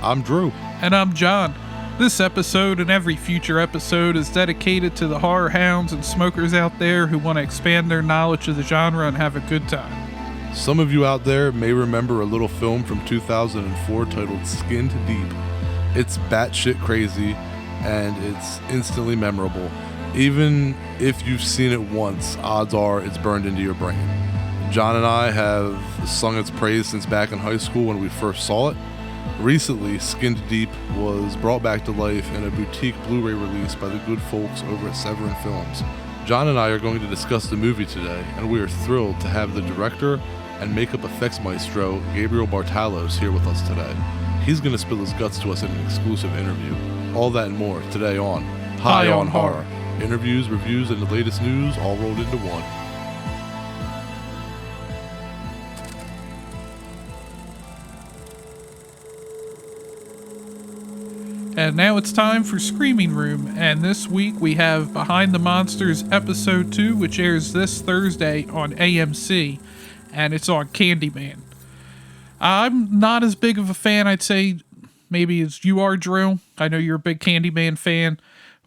I'm Drew. And I'm John. This episode and every future episode is dedicated to the horror hounds and smokers out there who want to expand their knowledge of the genre and have a good time. Some of you out there may remember a little film from 2004 titled Skinned Deep. It's batshit crazy and it's instantly memorable. Even if you've seen it once, odds are it's burned into your brain. John and I have sung its praise since back in high school when we first saw it. Recently, Skinned Deep was brought back to life in a boutique Blu-ray release by the good folks over at Severin Films. John and I are going to discuss the movie today, and we are thrilled to have the director and makeup effects maestro, Gabriel Bartalos, here with us today. He's going to spill his guts to us in an exclusive interview. All that and more today on High on Horror. Interviews, reviews, and the latest news all rolled into one. And now it's time for Screaming Room, and this week we have Behind the Monsters Episode 2, which airs this Thursday on AMC, and it's on Candyman. I'm not as big of a fan, I'd say, maybe as you are, Drew. I know you're a big Candyman fan,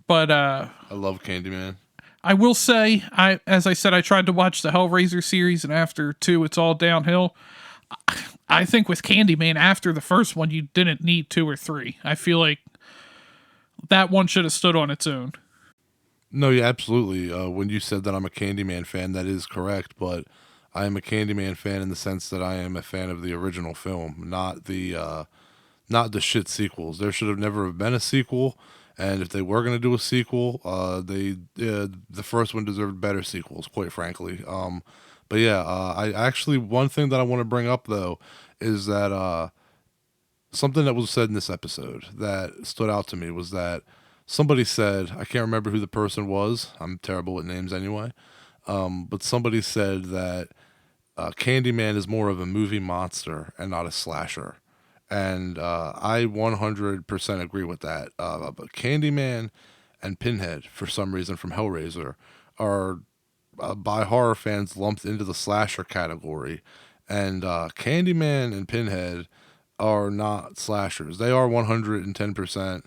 but I love Candyman. I will say, as I said, I tried to watch the Hellraiser series, and after 2, it's all downhill. I think with Candyman, after the first one, you didn't need 2 or 3. I feel like that one should have stood on its own. No, yeah, absolutely. When you said that I'm a Candyman fan, that is correct, but I am a Candyman fan in the sense that I am a fan of the original film, not the shit sequels. There should have never have been a sequel, and if they were going to do a sequel, the first one deserved better sequels, quite frankly. But yeah, I actually, one thing that I want to bring up, though, is that something that was said in this episode that stood out to me was that somebody said, I can't remember who the person was, I'm terrible with names anyway, but somebody said that Candyman is more of a movie monster and not a slasher. And I 100% agree with that. But Candyman and Pinhead, for some reason, from Hellraiser, are by horror fans lumped into the slasher category. And Candyman and Pinhead are not slashers. They are 110%.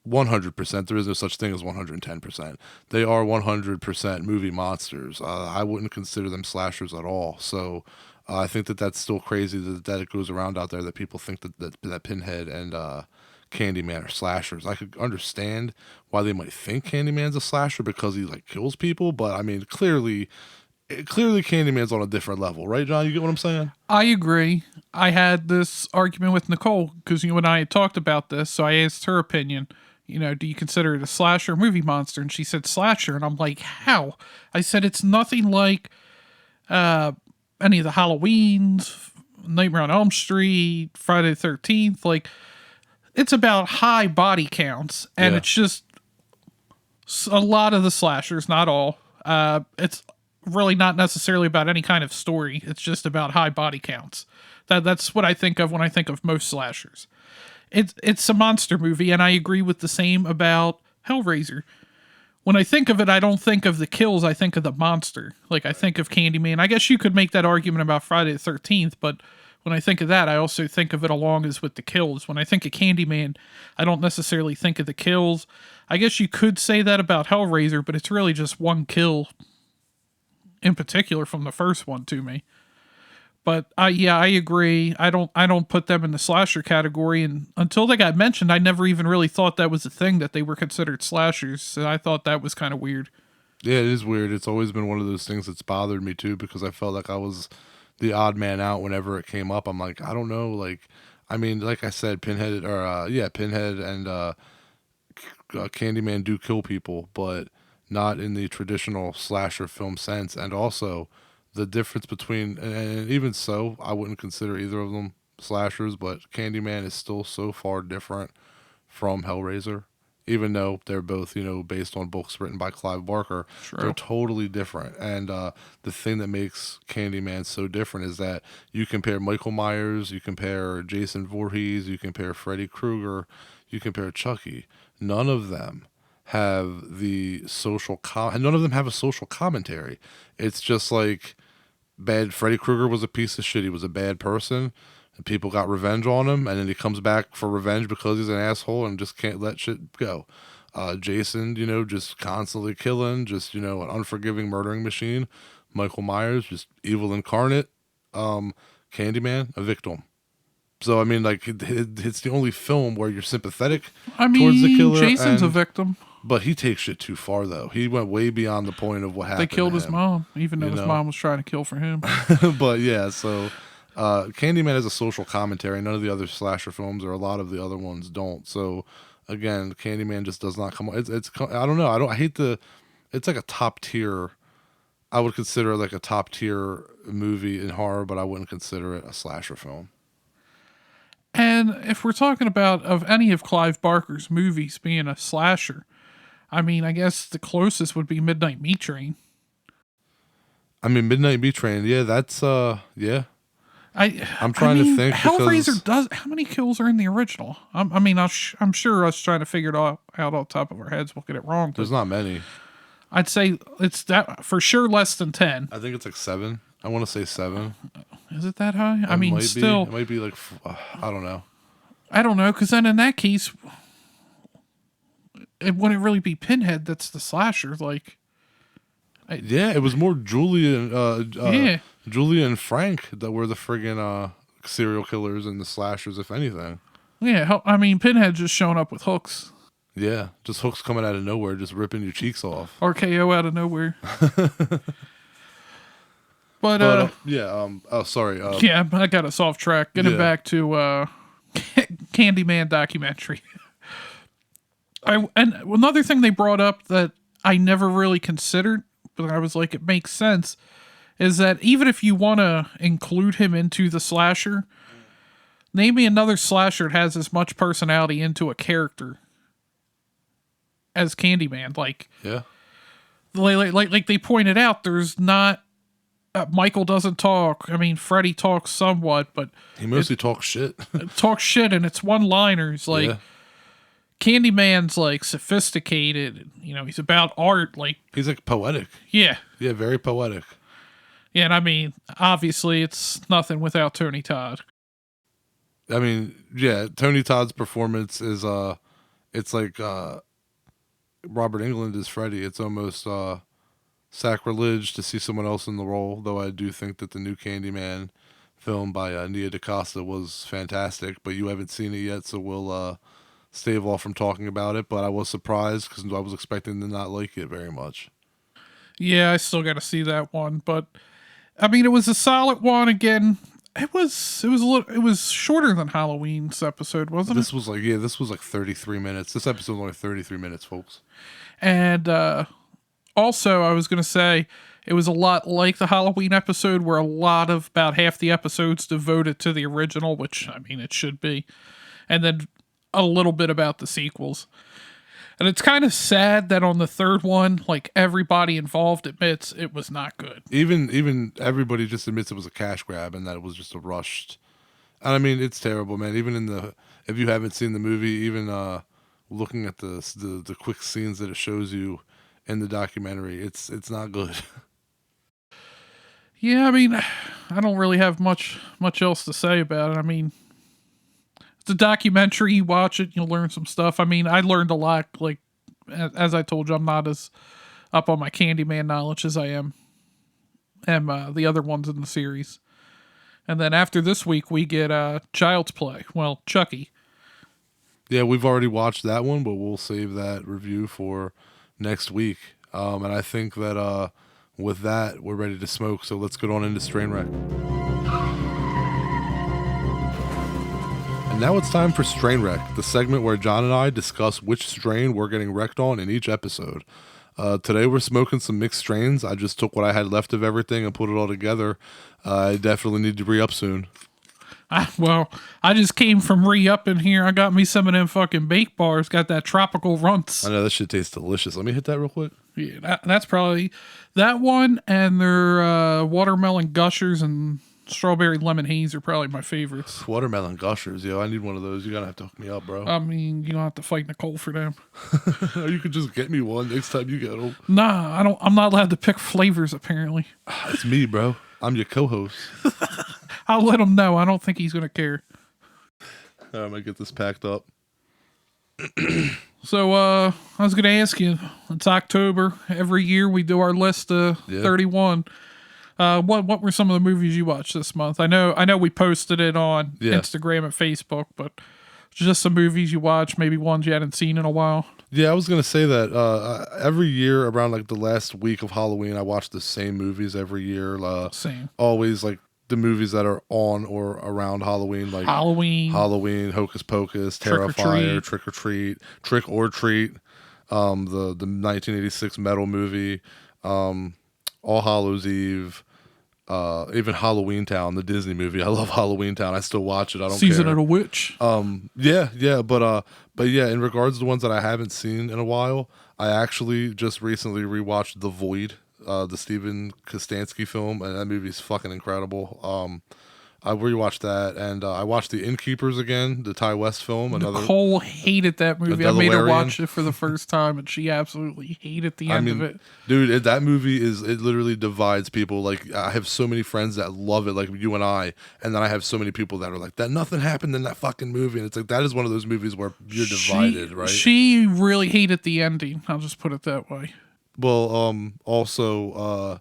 100%. There is no such thing as 110%. They are 100% movie monsters. I wouldn't consider them slashers at all. So I think that that's still crazy that it goes around out there that people think that Pinhead and Candyman are slashers. I could understand why they might think Candyman's a slasher because he like kills people, but I mean clearly Candyman's on a different level, right, John? You get what I'm saying? I agree. I had this argument with Nicole because you and I had talked about this, so I asked her opinion. Do you consider it a slasher or movie monster? And she said slasher, and I'm like, how? I said it's nothing like any of the Halloweens, Nightmare on Elm Street, Friday the 13th. Like, it's about high body counts, and It's just a lot of the slashers, not all. It's really not necessarily about any kind of story. It's just about high body counts. That's what I think of when I think of most slashers. It's a monster movie, and I agree with the same about Hellraiser. When I think of it, I don't think of the kills, I think of the monster. Like, I think of Candyman. I guess you could make that argument about Friday the 13th, but when I think of that, I also think of it along as with the kills. When I think of Candyman, I don't necessarily think of the kills. I guess you could say that about Hellraiser, but it's really just one kill in particular from the first one to me. But I agree. I don't put them in the slasher category, and until they got mentioned, I never even really thought that was a thing that they were considered slashers. So I thought that was kind of weird. Yeah, it is weird. It's always been one of those things that's bothered me too, because I felt like I was the odd man out whenever it came up. I'm like, I don't know. Like, I mean, like I said, Pinhead and Candyman do kill people, but not in the traditional slasher film sense. And also, the difference between, and even so, I wouldn't consider either of them slashers, but Candyman is still so far different from Hellraiser. Even though they're both, based on books written by Clive Barker, True. They're totally different. And the thing that makes Candyman so different is that you compare Michael Myers, you compare Jason Voorhees, you compare Freddy Krueger, you compare Chucky. None of them have none of them have a social commentary. It's just like Freddy Krueger was a piece of shit. He was a bad person. and people got revenge on him, and then he comes back for revenge because he's an asshole and just can't let shit go. Jason, just constantly killing, just an unforgiving murdering machine. Michael Myers, just evil incarnate. Candyman, a victim. So I mean, like it's the only film where you're sympathetic towards the killer. Jason's a victim. But he takes shit too far, though. He went way beyond the point of what happened. They killed to his him, mom, even though his mom was trying to kill for him. But yeah, so Candyman is a social commentary. None of the other slasher films, or a lot of the other ones, don't. So again, Candyman just does not come. It's I don't know. I hate the. It's like a top tier. I would consider it like a top tier movie in horror, but I wouldn't consider it a slasher film. And if we're talking about of any of Clive Barker's movies being a slasher, I mean, I guess the closest would be Midnight Meat Train. I mean, Midnight Meat Train, yeah, that's yeah. I'm trying to think. Hellraiser does. How many kills are in the original? I'm sure us trying to figure it all out off the top of our heads, we'll get it wrong. There's not many. I'd say it's that for sure less than 10. I think it's like 7. I want to say 7. Is it that high? It might be like I don't know. I don't know, because then in that case, it wouldn't really be Pinhead that's the slasher. Like, yeah, it was more Julia and Frank that were the friggin' serial killers and the slashers, if anything. Yeah, I mean, Pinhead just showing up with hooks. Yeah, just hooks coming out of nowhere, just ripping your cheeks off. RKO out of nowhere. Sorry. Yeah, I got us off track. Getting back to Candyman documentary. And another thing they brought up that I never really considered, but I was like, it makes sense, is that even if you want to include him into the slasher, name me another slasher that has as much personality into a character as Candyman. Like, yeah, like they pointed out, there's not. Michael doesn't talk. I mean, Freddy talks somewhat, but he mostly talks shit. Talks shit, and it's one-liners. Like, yeah. Candyman's like sophisticated. He's about art. Like, he's like poetic. Yeah, yeah, very poetic. Yeah, and I mean, obviously, it's nothing without Tony Todd. I mean, yeah, Tony Todd's performance is it's like Robert Englund is Freddy. It's almost sacrilege to see someone else in the role, though I do think that the new Candyman film by Nia DaCosta was fantastic, but you haven't seen it yet, so we'll stave off from talking about it. But I was surprised because I was expecting to not like it very much. Yeah, I still got to see that one, but I mean, it was a solid one. Again, it was shorter than Halloween's episode, wasn't it? This was like 33 minutes. This episode was only 33 minutes, folks. And also, I was going to say, it was a lot like the Halloween episode, where about half the episode's devoted to the original, which, I mean, it should be. And then a little bit about the sequels. And it's kind of sad that on the third one, like, everybody involved admits it was not good. Even everybody just admits it was a cash grab and that it was just a rushed. And I mean, it's terrible, man. Even if you haven't seen the movie, even looking at the quick scenes that it shows you in the documentary, it's not good. Yeah, I mean, I don't really have much else to say about it. I mean, it's a documentary. You watch it, you'll learn some stuff. I mean, I learned a lot. Like, as I told you, I'm not as up on my Candyman knowledge as I am the other ones in the series. And then after this week, we get Child's Play. Well, Chucky. Yeah, we've already watched that one, but we'll save that review for next week. And I think that with that, we're ready to smoke. So let's get on into Strainwreck. And now it's time for Strainwreck, the segment where John and I discuss which strain we're getting wrecked on in each episode. Today we're smoking some mixed strains. I just took what I had left of everything and put it all together. I definitely need to re-up soon. Well, I just came from re-upping here. I got me some of them fucking bake bars. Got that tropical runts. I know, that shit tastes delicious. Let me hit that real quick. Yeah, that's probably that one, and their watermelon gushers and strawberry lemon haze are probably my favorites. Watermelon gushers, yo, I need one of those. You're gonna have to hook me up, bro. I mean, you don't have to fight Nicole for them. You could just get me one next time you get them. Nah, I'm not allowed to pick flavors, apparently. It's me, bro. I'm your co-host. I'll let him know. I don't think he's gonna care. I'm gonna get this packed up. So I was gonna ask you. It's October. Every year we do our list of Yeah. 31. What were some of the movies you watched this month? I know we posted it on Yeah. Instagram and Facebook, but just some movies you watched, maybe ones you hadn't seen in a while. Yeah, I was gonna say that every year around like the last week of Halloween, I watch the same movies every year. Same. Always like the movies that are on or around Halloween, like Halloween, Hocus Pocus, Trick or Terrifier, Treat. Trick or Treat, the 1986 metal movie, All Hallows Eve, even Halloween Town, the Disney movie. I love Halloween Town. I still watch it. I don't Season care. of the Witch. Yeah, but yeah, in regards to the ones that I haven't seen in a while, I actually just recently rewatched The Void, the Steven Kostansky film, and that movie's fucking incredible. I rewatched that, and I watched The Innkeepers again, the Ty West film. Nicole hated that movie. I made her watch it for the first time, and she absolutely hated the end of it. Dude, that movie it literally divides people. Like, I have so many friends that love it, like you and I, and then I have so many people that are like, that nothing happened in that fucking movie, and it's like, that is one of those movies where you're divided, right? She really hated the ending. I'll just put it that way. Well, also,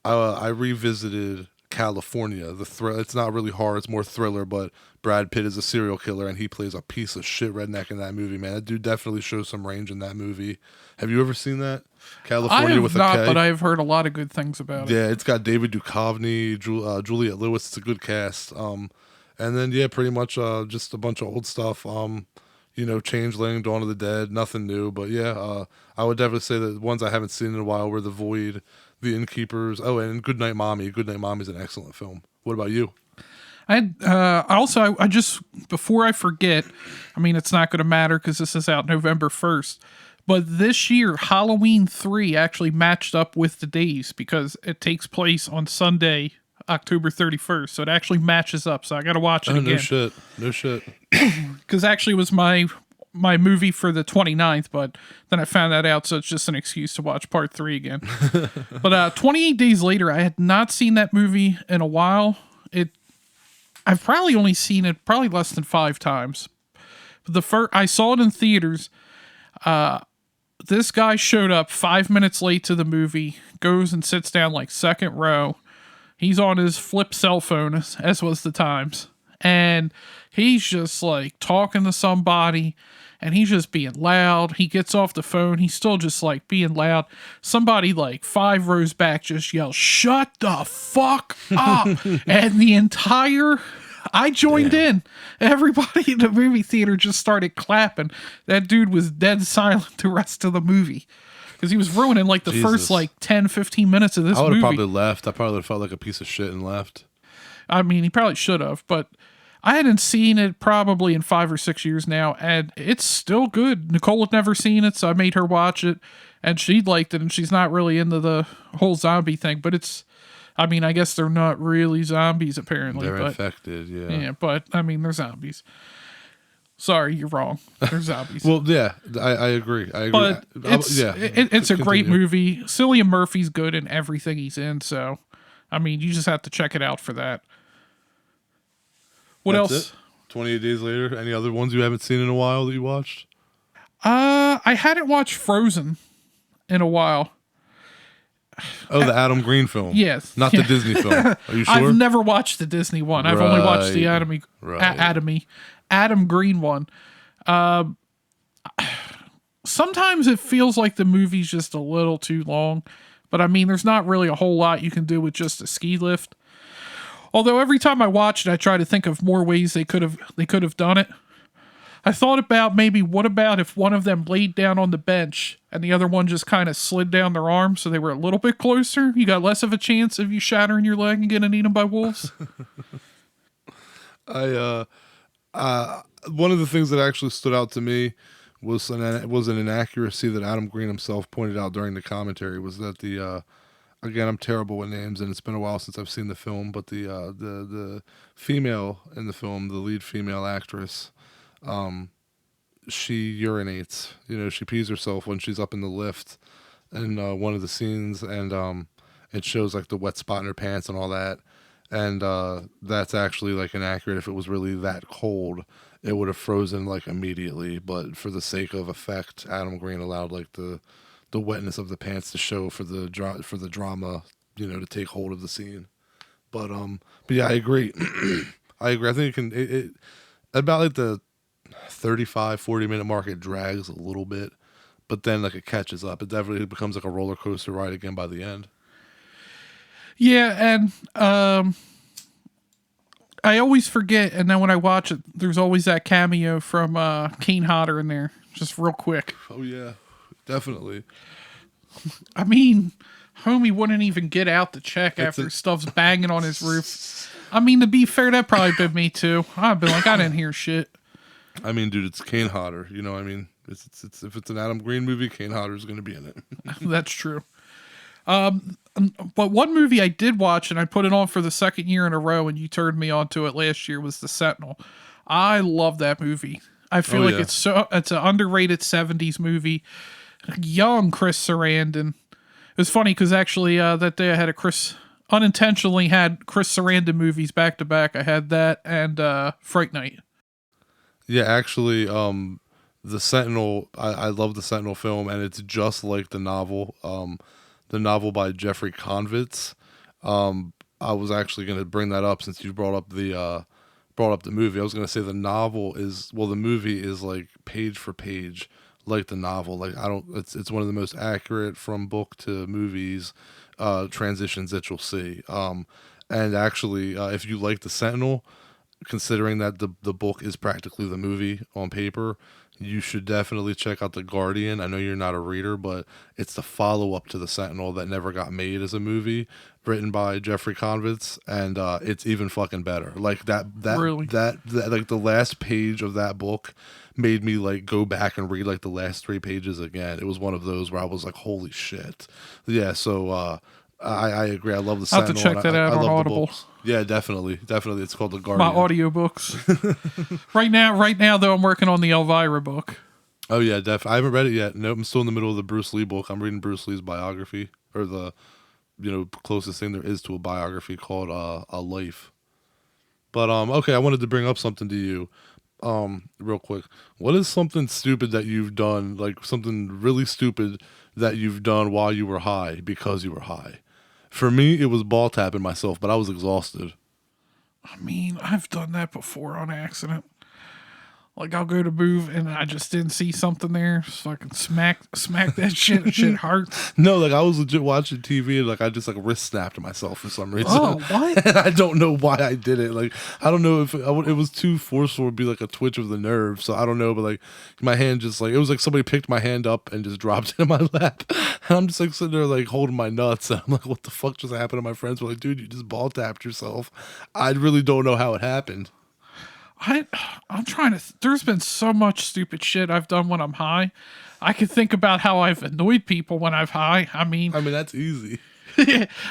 I revisited California. It's not really horror; it's more thriller. But Brad Pitt is a serial killer, and he plays a piece of shit redneck in that movie. Man, that dude definitely shows some range in that movie. Have you ever seen that? California I have with not, a K? but I've heard a lot of good things about it. Yeah, it's got David Duchovny, Juliette Lewis. It's a good cast. And then yeah, pretty much just a bunch of old stuff. Changeling, Dawn of the Dead, nothing new. But yeah, I would definitely say that the ones I haven't seen in a while were The Void, The Innkeepers. Oh, and Goodnight Mommy. Goodnight Mommy is an excellent film. What about you? I just, before I forget, I mean, it's not going to matter because this is out November 1st. But this year, Halloween 3 actually matched up with the days because it takes place on Sunday, October 31st. So it actually matches up. So I got to watch it again. No shit. Because actually it was my movie for the 29th, but then I found that out. So it's just an excuse to watch part 3 again. But 28 Days Later, I had not seen that movie in a while. I've probably only seen it probably less than 5 times. But I saw it in theaters. This guy showed up 5 minutes late to the movie, goes and sits down like second row. He's on his flip cell phone, as was the times. And he's just like talking to somebody, and he's just being loud. He gets off the phone. He's still just like being loud. Somebody like 5 rows back just yells, "Shut the fuck up." And I joined in. Everybody in the movie theater just started clapping. That dude was dead silent the rest of the movie. Because he was ruining like the first like 10, 15 minutes of this movie. I would have probably left. I probably would have felt like a piece of shit and left. I mean, he probably should have, but I hadn't seen it probably in 5 or 6 years now, and it's still good. Nicole had never seen it, so I made her watch it, and she liked it, and she's not really into the whole zombie thing, but I mean, I guess they're not really zombies, apparently. They're infected, yeah. Yeah, but, I mean, they're zombies. Sorry, you're wrong. They're zombies. Well, yeah, I agree. But it's a great movie. Cillian Murphy's good in everything he's in, so, I mean, you just have to check it out for that. What else? 28 Days Later. Any other ones you haven't seen in a while that you watched? I hadn't watched Frozen in a while. Oh, the Adam Green film. Yes. Not the Disney film. Are you sure? I've never watched the Disney one. I've only watched the Adam Green one. Sometimes it feels like the movie's just a little too long, but I mean, there's not really a whole lot you can do with just a ski lift. Although every time I watch it, I try to think of more ways they could have done it. I thought about what about if one of them laid down on the bench and the other one just kind of slid down their arm so they were a little bit closer? You got less of a chance of you shattering your leg and getting eaten by wolves. One of the things that actually stood out to me was an inaccuracy that Adam Green himself pointed out during the commentary, was that again, I'm terrible with names, and it's been a while since I've seen the film, but the female in the film, the lead female actress, she urinates. She pees herself when she's up in the lift in one of the scenes, and it shows like the wet spot in her pants and all that. and that's actually like inaccurate. If it was really that cold, it would have frozen like immediately. But for the sake of effect, Adam Green allowed like the wetness of the pants to show for the for the drama, to take hold of the scene. But yeah, I agree. I agree. I think it about like the 35-40 minute mark, it drags a little bit, but then like it catches up. It definitely becomes like a roller coaster ride again by the end. Yeah, and I always forget, and then when I watch it, there's always that cameo from Kane Hodder in there, just real quick. Oh yeah, definitely. I mean, homie wouldn't even get out to check It's after stuff's banging on his roof. I mean, to be fair, that probably been me too. I've been like, I didn't hear shit. I mean, dude, it's Kane Hodder. I mean, it's if it's an Adam Green movie, Kane Hodder's going to be in it. That's true. But one movie I did watch, and I put it on for the second year in a row, and you turned me on to it last year, was The Sentinel. I love that movie. I feel like yeah. it's an underrated 70s movie. Young Chris Sarandon. It was funny because actually that day I had unintentionally had Chris Sarandon movies back to back. I had that and Fright Night. Yeah, actually, the Sentinel. I love the Sentinel film, and it's just like the novel. The novel by Jeffrey Konvitz. I was actually going to bring that up since you brought up the movie. I was going to say the movie is like page for page like the novel. Like it's one of the most accurate from book to movies transitions that you'll see. And actually, if you like the Sentinel, considering that the book is practically the movie on paper, you should definitely check out The Guardian. I know you're not a reader, but it's the follow up to The Sentinel that never got made as a movie, written by Jeffrey Konvitz, and it's even fucking better. Like Really? that like the last page of that book made me like go back and read like the last 3 pages again. It was one of those where I was like, holy shit. Yeah, so I agree. I love the I'll have Sentinel. to check that out I on love Audible. the books. Yeah, definitely. It's called The My Guardian. audiobooks. Right now though, I'm working on the Elvira book. Oh yeah, definitely. I haven't read it yet. Nope, I'm still in the middle of the Bruce Lee book. I'm reading Bruce Lee's biography, or the closest thing there is to a biography called A Life. But okay, I wanted to bring up something to you, real quick. What is something stupid that you've done, like something really stupid that you've done while you were high because you were high? For me, it was ball tapping myself, but I was exhausted. I mean, I've done that before on accident. Like I'll go to move and I just didn't see something there. Just fucking smack that shit. Shit hurts. No, like I was legit watching TV and like I just like wrist snapped myself for some reason. Oh, what? And I don't know why I did it. Like I don't know if it was too forceful. It'd be like a twitch of the nerve. So I don't know, but like my hand just like it was like somebody picked my hand up and just dropped it in my lap. And I'm just like sitting there like holding my nuts. And I'm like, what the fuck just happened? And my friends were like, dude, you just ball tapped yourself. I really don't know how it happened. I'm trying to. There's been so much stupid shit I've done when I'm high. I can think about how I've annoyed people when I'm high. I mean, That's easy.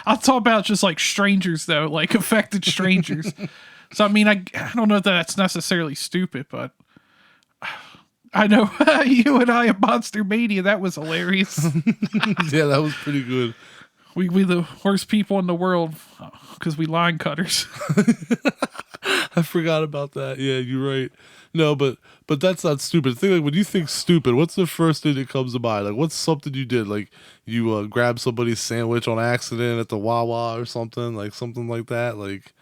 I'll talk about just like strangers though, like affected strangers. So I mean, I don't know that that's necessarily stupid, but I know you and I at Monster Mania, that was hilarious. Yeah, that was pretty good. We the worst people in the world because we line cutters. I forgot about that. Yeah, you're right. No, but that's not stupid. Think like when you think stupid, what's the first thing that comes to mind? Like, what's something you did? Like, you grabbed somebody's sandwich on accident at the Wawa or something, like something like that. Like,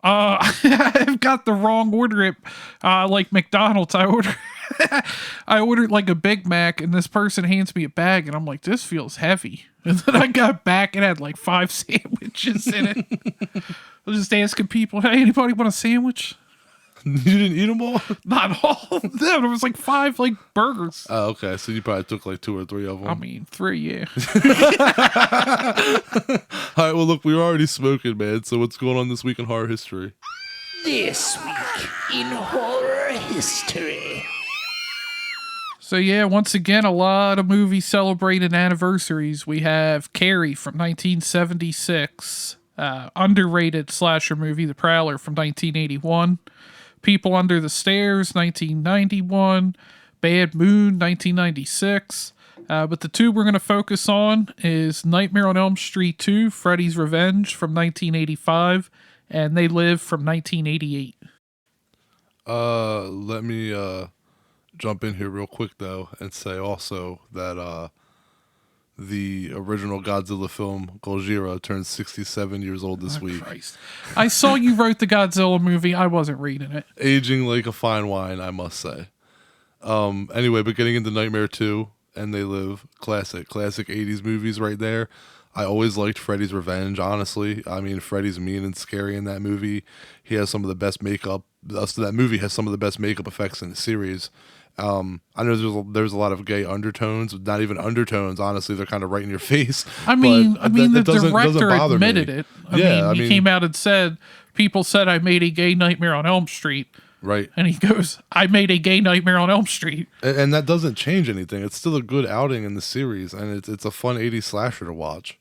I've got the wrong order at like McDonald's. I ordered like a Big Mac, and this person hands me a bag, and I'm like, this feels heavy. And then I got back and had like 5 sandwiches in it. I was just asking people, hey, anybody want a sandwich? you didn't eat them all? Not all of them. There was like 5 like burgers. Oh, okay. So you probably took like 2 or 3 of them. I mean, 3, yeah. All right. Well, look, we were already smoking, man. So what's going on this week in horror history? This week in horror history. So yeah, once again, a lot of movies celebrating anniversaries. We have Carrie from 1976, underrated slasher movie, The Prowler from 1981, People Under the Stairs 1991, Bad Moon 1996, But the two we're going to focus on is Nightmare on Elm Street 2, Freddy's Revenge from 1985, and They Live from 1988. Let me jump in here real quick though and say also that the original Godzilla film Gojira turns 67 years old this week. Christ. I saw you wrote the Godzilla movie. I wasn't reading it. Aging like a fine wine, I must say. Anyway, but getting into Nightmare 2 and They Live, classic 80s movies right there. I always liked Freddy's Revenge, honestly. I mean, Freddy's mean and scary in that movie. He has some of the best makeup. That movie has some of the best makeup effects in the series. I know there's a lot of gay undertones, not even undertones. Honestly, they're kind of right in your face. I mean, the doesn't director bother me. admitted it. He came out and said, people said I made a gay Nightmare on Elm Street. Right. And he goes, I made a gay Nightmare on Elm Street. And that doesn't change anything. It's still a good outing in the series, and it's a fun 80s slasher to watch.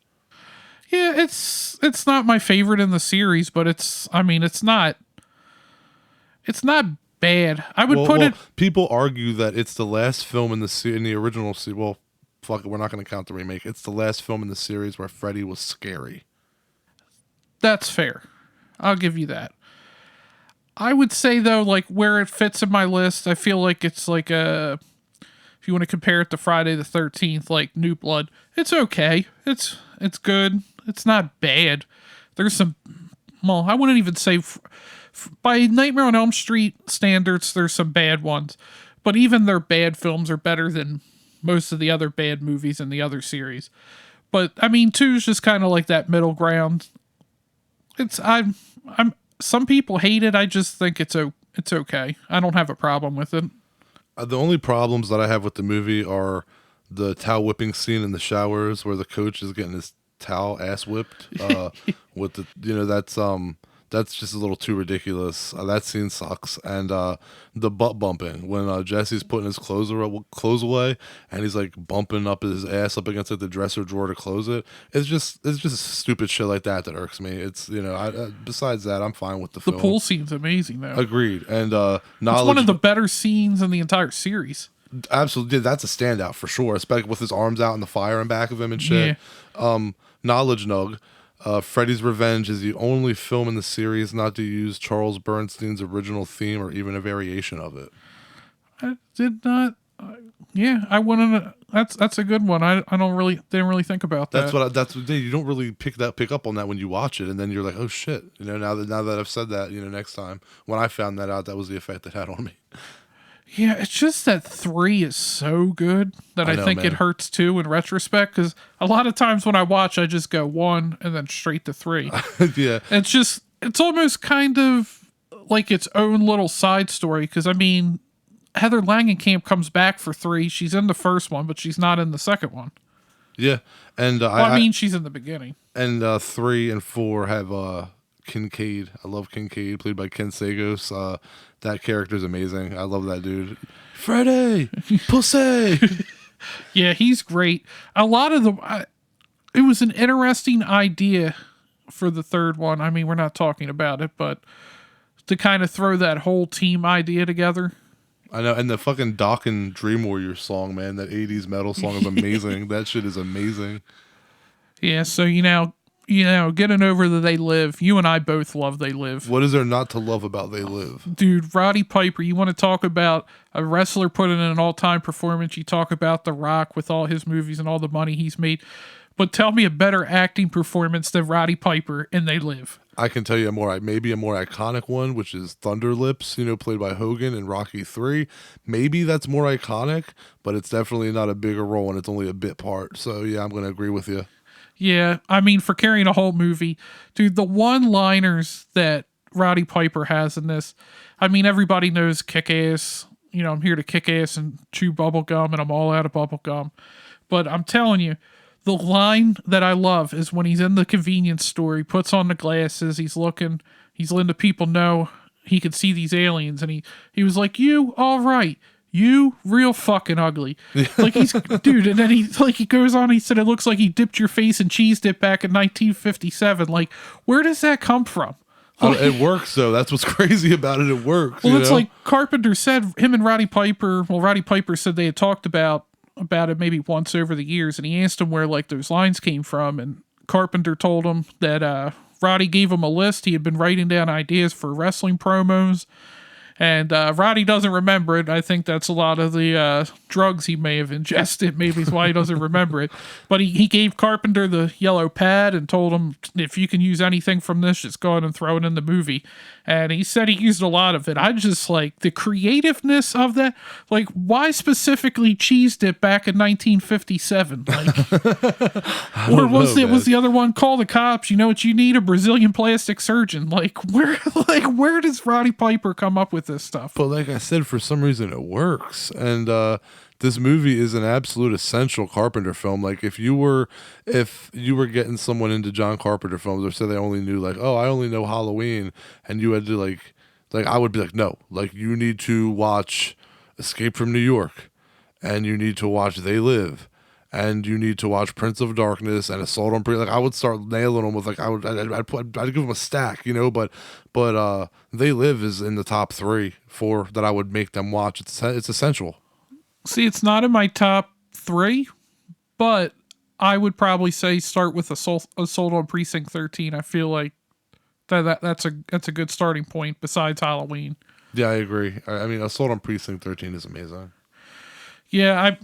Yeah, it's not my favorite in the series, but it's not bad. I would put it. People argue that it's the last film in the original series. Well, fuck it, we're not going to count the remake. It's the last film in the series where Freddy was scary. That's fair. I'll give you that. I would say though, like where it fits in my list, I feel like it's like if you want to compare it to Friday the 13th, like New Blood, it's okay. It's good. It's not bad. There's some, well, I wouldn't even say by Nightmare on Elm Street standards, there's some bad ones, but even their bad films are better than most of the other bad movies in the other series. But I mean, 2 is just kind of like that middle ground. I'm some people hate it. I just think it's okay. I don't have a problem with it. The only problems that I have with the movie are the towel whipping scene in the showers where the coach is getting his towel ass whipped. With the that's just a little too ridiculous. That scene sucks. And the butt bumping when Jesse's putting his clothes away and he's like bumping up his ass up against the dresser drawer to close it. It's just stupid shit like that irks me. It's besides that, I'm fine with the film. The pool scene's amazing though. Agreed. And it's one of the better scenes in the entire series. Absolutely, that's a standout for sure. Especially with his arms out in the fire in back of him and shit. Yeah. Knowledge nug. Freddy's Revenge is the only film in the series not to use Charles Bernstein's original theme or even a variation of it. I did not. Yeah, I wouldn't. That's a good one. I didn't really think about that. That's what you don't really pick up on that when you watch it, and then you're like, oh shit, now that I've said that, next time when I found that out, that was the effect it had on me. Yeah, it's just that 3 is so good that I think it hurts too in retrospect, because a lot of times when I watch, I just go 1 and then straight to 3. Yeah. It's almost kind of like its own little side story, because I mean, Heather Langenkamp comes back for 3. She's in the first one, but she's not in the second one. Yeah. And she's in the beginning. And 3 and 4 have Kincaid. I love Kincaid, played by Ken Sagos. That character's amazing. I love that dude. Freddy, pussy. Yeah, he's great. A lot of it was an interesting idea for the third one. I mean, we're not talking about it, but to kind of throw that whole team idea together. I know, and the fucking Dokken Dream Warrior song, man, that 80s metal song is amazing. That shit is amazing. Yeah, so getting over the They Live. You and I both love They Live. What is there not to love about They Live? Dude, Roddy Piper, you want to talk about a wrestler putting in an all-time performance. You talk about The Rock with all his movies and all the money he's made. But tell me a better acting performance than Roddy Piper in They Live. I can tell you maybe a more iconic one, which is Thunder Lips, played by Hogan in Rocky 3. Maybe that's more iconic, but it's definitely not a bigger role and it's only a bit part. So yeah, I'm going to agree with you. Yeah, I mean, for carrying a whole movie, dude, the one-liners that Roddy Piper has in this, I mean, everybody knows kick ass. I'm here to kick ass and chew bubble gum, and I'm all out of bubble gum. But I'm telling you, the line that I love is when he's in the convenience store, he puts on the glasses, he's letting the people know he could see these aliens, and he was like, "You, all right. You real fucking ugly." Like dude, and then he goes on, he said, "It looks like he dipped your face in cheese dip back in 1957. Like, where does that come from? It works though. That's what's crazy about it. It works. Well, it's like Carpenter said, him and Roddy Piper said they had talked about about it maybe once over the years, and he asked him where like those lines came from, and Carpenter told him that Roddy gave him a list. He had been writing down ideas for wrestling promos, and Roddy doesn't remember it. I think that's a lot of the drugs he may have ingested. Maybe it's why he doesn't remember it. But he gave Carpenter the yellow pad and told him, if you can use anything from this, just go ahead and throw it in the movie. And he said he used a lot of it. I just like the creativeness of that. Like, why specifically cheesed it back in 1957? Like, or was the other one, call the cops? You know what you need? A Brazilian plastic surgeon. Like, where does Roddy Piper come up with this stuff? But like I said, for some reason it works, and this movie is an absolute essential Carpenter film. Like if you were getting someone into John Carpenter films, or say they only knew like, oh, I only know Halloween, and you had to like I would be like, no, like you need to watch Escape from New York, and you need to watch They Live, and you need to watch Prince of Darkness and Assault on Precinct. Like I would start nailing them with like I'd give them a stack, you know. But They Live is in the top 4 that I would make them watch. It's essential. See, it's not in my top 3, but I would probably say start with Assault on Precinct 13. I feel like that's a good starting point besides Halloween. Yeah, I agree. I mean, Assault on Precinct 13 is amazing. Yeah,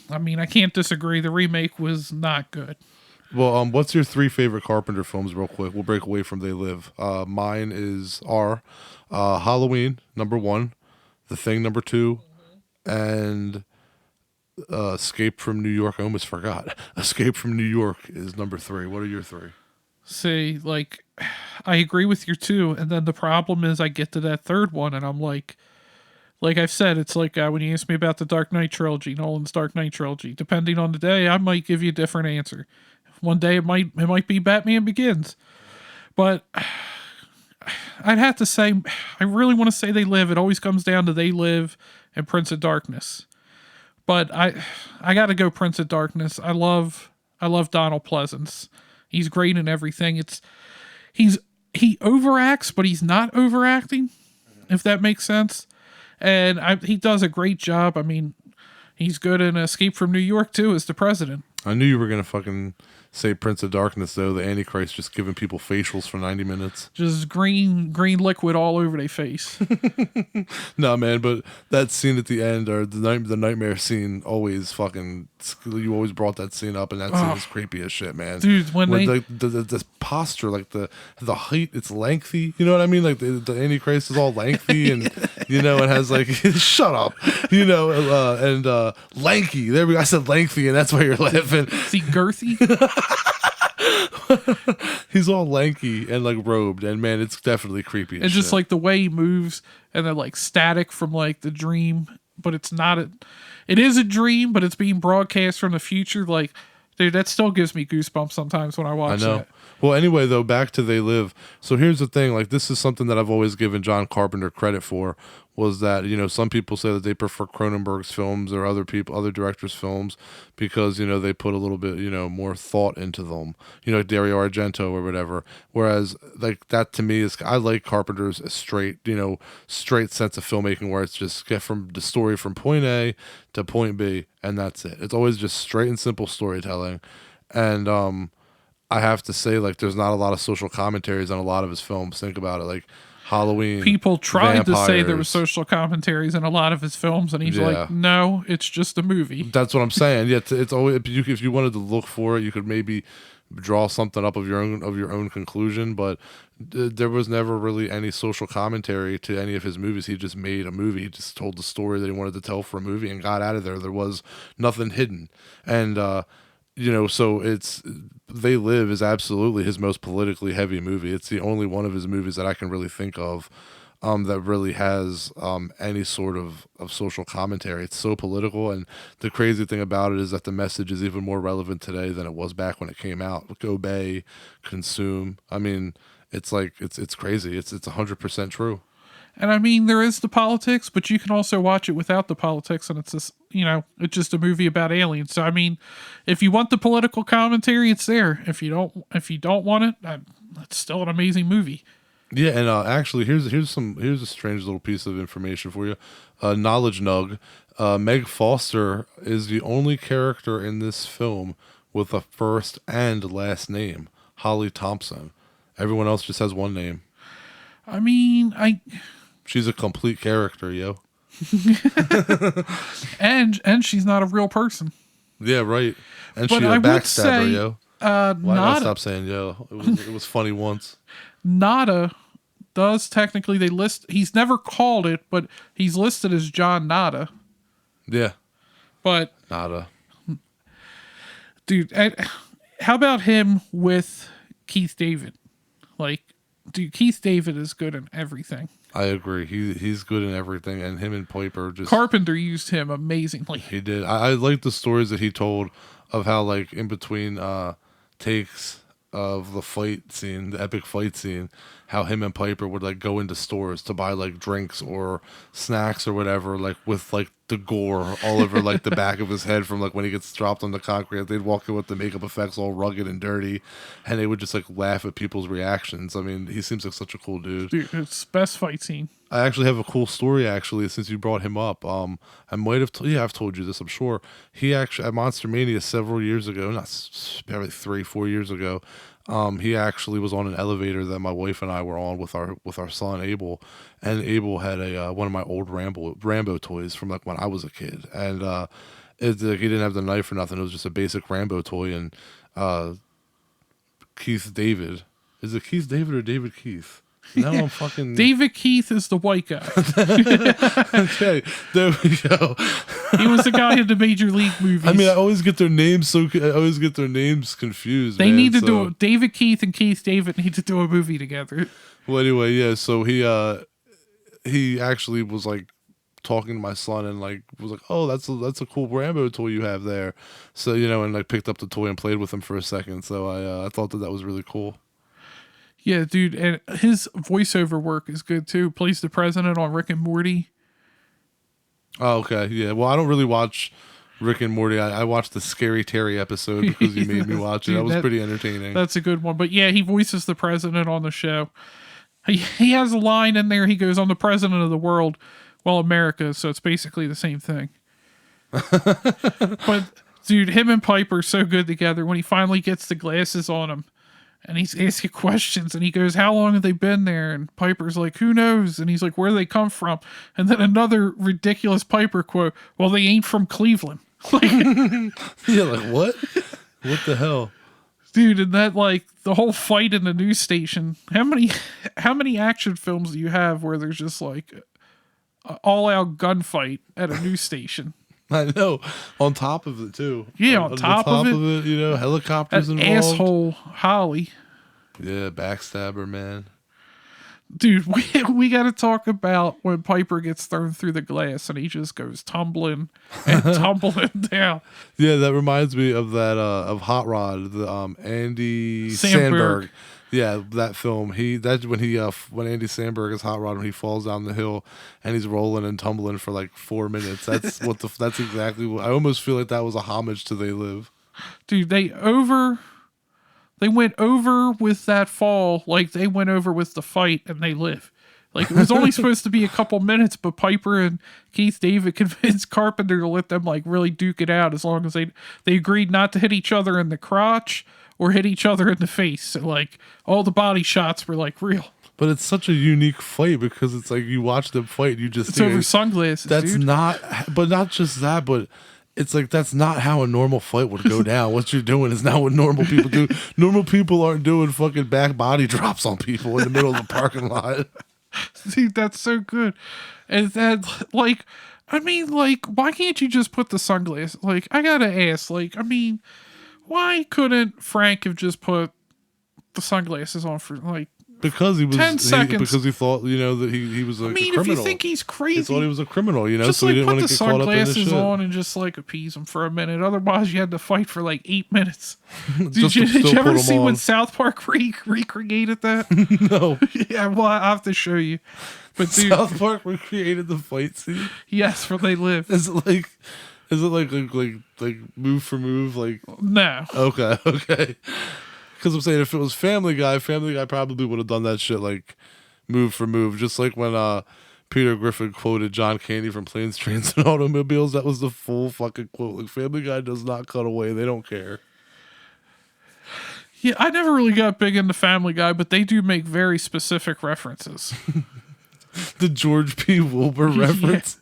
I mean, I can't disagree. The remake was not good. Well, what's your 3 favorite Carpenter films, real quick? We'll break away from They Live. Mine are Halloween, number 1, The Thing, number 2, and Escape from New York. I almost forgot. Escape from New York is number 3. What are your 3? See, like, I agree with your 2, and then the problem is I get to that third one, and I'm like I've said, it's like when you ask me about the Dark Knight trilogy, Nolan's Dark Knight trilogy. Depending on the day, I might give you a different answer. One day it might be Batman Begins, but I'd have to say I really want to say They Live. It always comes down to They Live and Prince of Darkness, but I got to go Prince of Darkness. I love Donald Pleasance. He's great in everything. He overacts, but he's not overacting, if that makes sense. And he does a great job. I mean, he's good in Escape from New York, too, as the president. I knew you were going to fucking say Prince of Darkness, though. The Antichrist just giving people facials for 90 minutes. Just green liquid all over their face. No, man, but that scene at the end, or the nightmare scene, always fucking... You always brought that scene up, and that scene is creepy as shit, man. Dude, when they... the posture, like the height, it's lengthy. You know what I mean? Like the Antichrist is all lengthy, and, you know, it has like... Shut up! You know, and lanky. There we go. I said lengthy, and that's why you're laughing. Is he girthy? He's all lanky and like robed, and man, it's definitely creepy. And just like the way he moves, and then like static from like the dream, but it's not it is a dream, but it's being broadcast from the future. Like, dude, that still gives me goosebumps sometimes when I watch that. Well, anyway, though, back to They Live. So here's the thing. Like, this is something that I've always given John Carpenter credit for, was that, you know, some people say that they prefer Cronenberg's films or other directors' films because, you know, they put a little bit, you know, more thought into them, you know, like Dario Argento or whatever. Whereas, like, that to me is, I like Carpenter's straight sense of filmmaking where it's just get from the story from point A to point B, and that's it. It's always just straight and simple storytelling. And, I have to say, like, there's not a lot of social commentaries on a lot of his films. Think about it, like Halloween. People tried to say there Vampires. were social commentaries in a lot of his films, and he's like, no, it's just a movie. That's what I'm saying. Yeah, it's always, if you wanted to look for it, you could maybe draw something up of your own conclusion. But there was never really any social commentary to any of his movies. He just made a movie. He just told the story that he wanted to tell for a movie and got out of there. There was nothing hidden, and you know, so They Live is absolutely his most politically heavy movie. It's the only one of his movies that I can really think of that really has any sort of social commentary. It's so political, and the crazy thing about it is that the message is even more relevant today than it was back when it came out. Like, obey, consume. I mean, it's like it's crazy. It's 100% true. And I mean, there is the politics, but you can also watch it without the politics, and it's just, you know, it's just a movie about aliens. So I mean, if you want the political commentary, it's there. If you don't want it, it's still an amazing movie. Yeah, and actually, here's a strange little piece of information for you. Knowledge Nug. Meg Foster is the only character in this film with a first and last name, Holly Thompson. Everyone else just has one name. I mean, She's a complete character, yo. and she's not a real person. Yeah, right. And But she a I would backstabber, say, yo. Why did I Nada, stop saying yo? It was funny once. Nada does technically he's never called it, but he's listed as John Nada. Yeah, But nada. dude, how about him with Keith David? Like, dude, Keith David is good in everything. I agree. He's good in everything, and him and Piper just Carpenter used him amazingly. he did. I like the stories that he told of how like in between takes of the fight scene, the epic fight scene, how him and Piper would like go into stores to buy like drinks or snacks or whatever, like with like the gore all over like the back of his head from like when he gets dropped on the concrete. They'd walk in with the makeup effects all rugged and dirty, and they would just like laugh at people's reactions. I mean, he seems like such a cool dude. Dude, it's best fight scene. I actually have a cool story actually since you brought him up. I might have I've told you this, I'm sure. He actually at Monster Mania several years ago, probably 3-4 years ago, he actually was on an elevator that my wife and I were on with our son Abel, and Abel had a one of my old Rambo toys from like when I was a kid, and it's like he didn't have the knife or nothing. It was just a basic Rambo toy, and Keith David, is it Keith David or David Keith? Now I'm fucking David Keith is the white guy. Okay, there we go. He was the guy in the Major League movies. I mean, I always get their names confused. They man, need to so. do David Keith and Keith David need to do a movie together. Well, anyway, yeah. So he actually was like talking to my son and like was like, "Oh, that's a cool Rambo toy you have there." So and like picked up the toy and played with him for a second. So I thought that was really cool. Yeah, dude, and his voiceover work is good too. Plays the president on Rick and Morty. Oh, okay, yeah. Well, I don't really watch Rick and Morty. I watched the Scary Terry episode because you made me watch it. Dude, That was pretty entertaining. That's a good one. But yeah, he voices the president on the show. He has a line in there. He goes, "I'm the president of the world." Well, America, so it's basically the same thing. But dude, him and Piper are so good together. When he finally gets the glasses on him, and he's asking questions, and he goes, "How long have they been there?" And Piper's like, "Who knows?" And he's like, "Where do they come from?" And then another ridiculous Piper quote, "Well, they ain't from Cleveland." Like, Yeah, like what? What the hell? dude, and that like the whole fight in the news station. How many action films do you have where there's just like an all-out gunfight at a news station? I know. On top of it too. Yeah, on top of it, helicopters that involved. asshole Holly. Yeah, backstabber, man. Dude, we got to talk about when Piper gets thrown through the glass and he just goes tumbling and tumbling down. Yeah, that reminds me of that of Hot Rod, the Andy Samberg. Samberg. Yeah, that film. When Andy Samberg is Hot Rod when he falls down the hill and he's rolling and tumbling for like 4 minutes. That's that's exactly what I almost feel like that was a homage to They Live. Dude, they went over with that fall like they went over with the fight and They Live. Like, it was only supposed to be a couple minutes, but Piper and Keith David convinced Carpenter to let them like really duke it out as long as they agreed not to hit each other in the crotch or hit each other in the face. So like all the body shots were like real. But it's such a unique fight because it's like you watch them fight and you just It's over sunglasses. that's dude. not just that, but it's like that's not how a normal fight would go down. What you're doing is not what normal people do. Normal people aren't doing fucking back body drops on people in the middle of the parking lot. Dude, that's so good. And that, like, I mean, like, why can't you just put the sunglasses? Like, I gotta ask, like, I mean, why couldn't Frank have just put the sunglasses on for, like, Because he was 10 seconds. because he thought that he was like I mean, a if criminal. you think he's He crazy, thought he was a criminal, just so like he didn't put want the to get caught up in this sunglasses shit. on and just like appease him for a minute. Otherwise, you had to fight for like 8 minutes. Did Just you, to did still you ever put 'em see when on. South Park recreated that? No, Yeah, well, I have to show you. But dude, South Park recreated the fight scene. yes, where They Live. Is it like move for move? Like No. okay. Because I'm saying if it was Family Guy probably would have done that shit like move for move, just like when Peter Griffin quoted John Candy from Planes, Trains, and Automobiles. That was the full fucking quote. Like, Family Guy does not cut away. They don't care. Yeah, I never really got big into Family Guy, but they do make very specific references. The George P. Wilbur reference.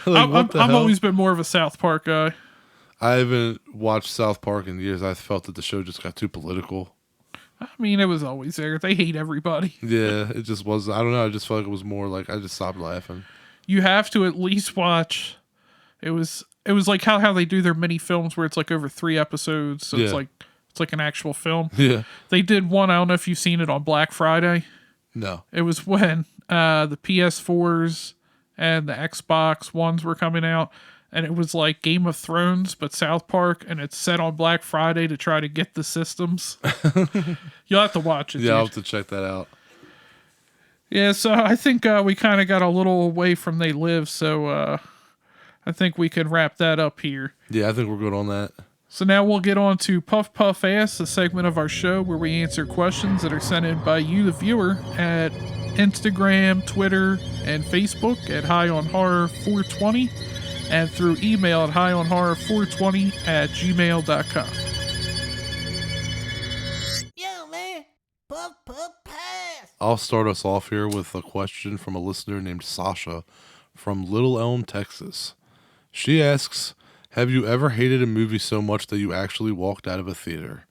Like, I've always been more of a South Park guy. I haven't watched South Park in years. I felt that the show just got too political. I mean, it was always there. They hate everybody. Yeah, it just was. I don't know. I just felt like it was more like I just stopped laughing. You have to at least watch. It was like how they do their mini films where it's like over 3 episodes. So it's like an actual film. Yeah. They did one. I don't know if you've seen it on Black Friday. No. It was when the PS4s and the Xbox Ones were coming out. And it was like Game of Thrones, but South Park, and it's set on Black Friday to try to get the systems. You'll have to watch it. Yeah, I'll have to check that out. Yeah, so I think we kind of got a little away from They Live, so I think we can wrap that up here. Yeah, I think we're good on that. So now we'll get on to Puff Puff Ass, a segment of our show where we answer questions that are sent in by you, the viewer, at Instagram, Twitter, and Facebook at High on Horror 420. And through email at highonhorror420@gmail.com. Yo, man. Puff, puff, pass. I'll start us off here with a question from a listener named Sasha from Little Elm, Texas. She asks, have you ever hated a movie so much that you actually walked out of a theater?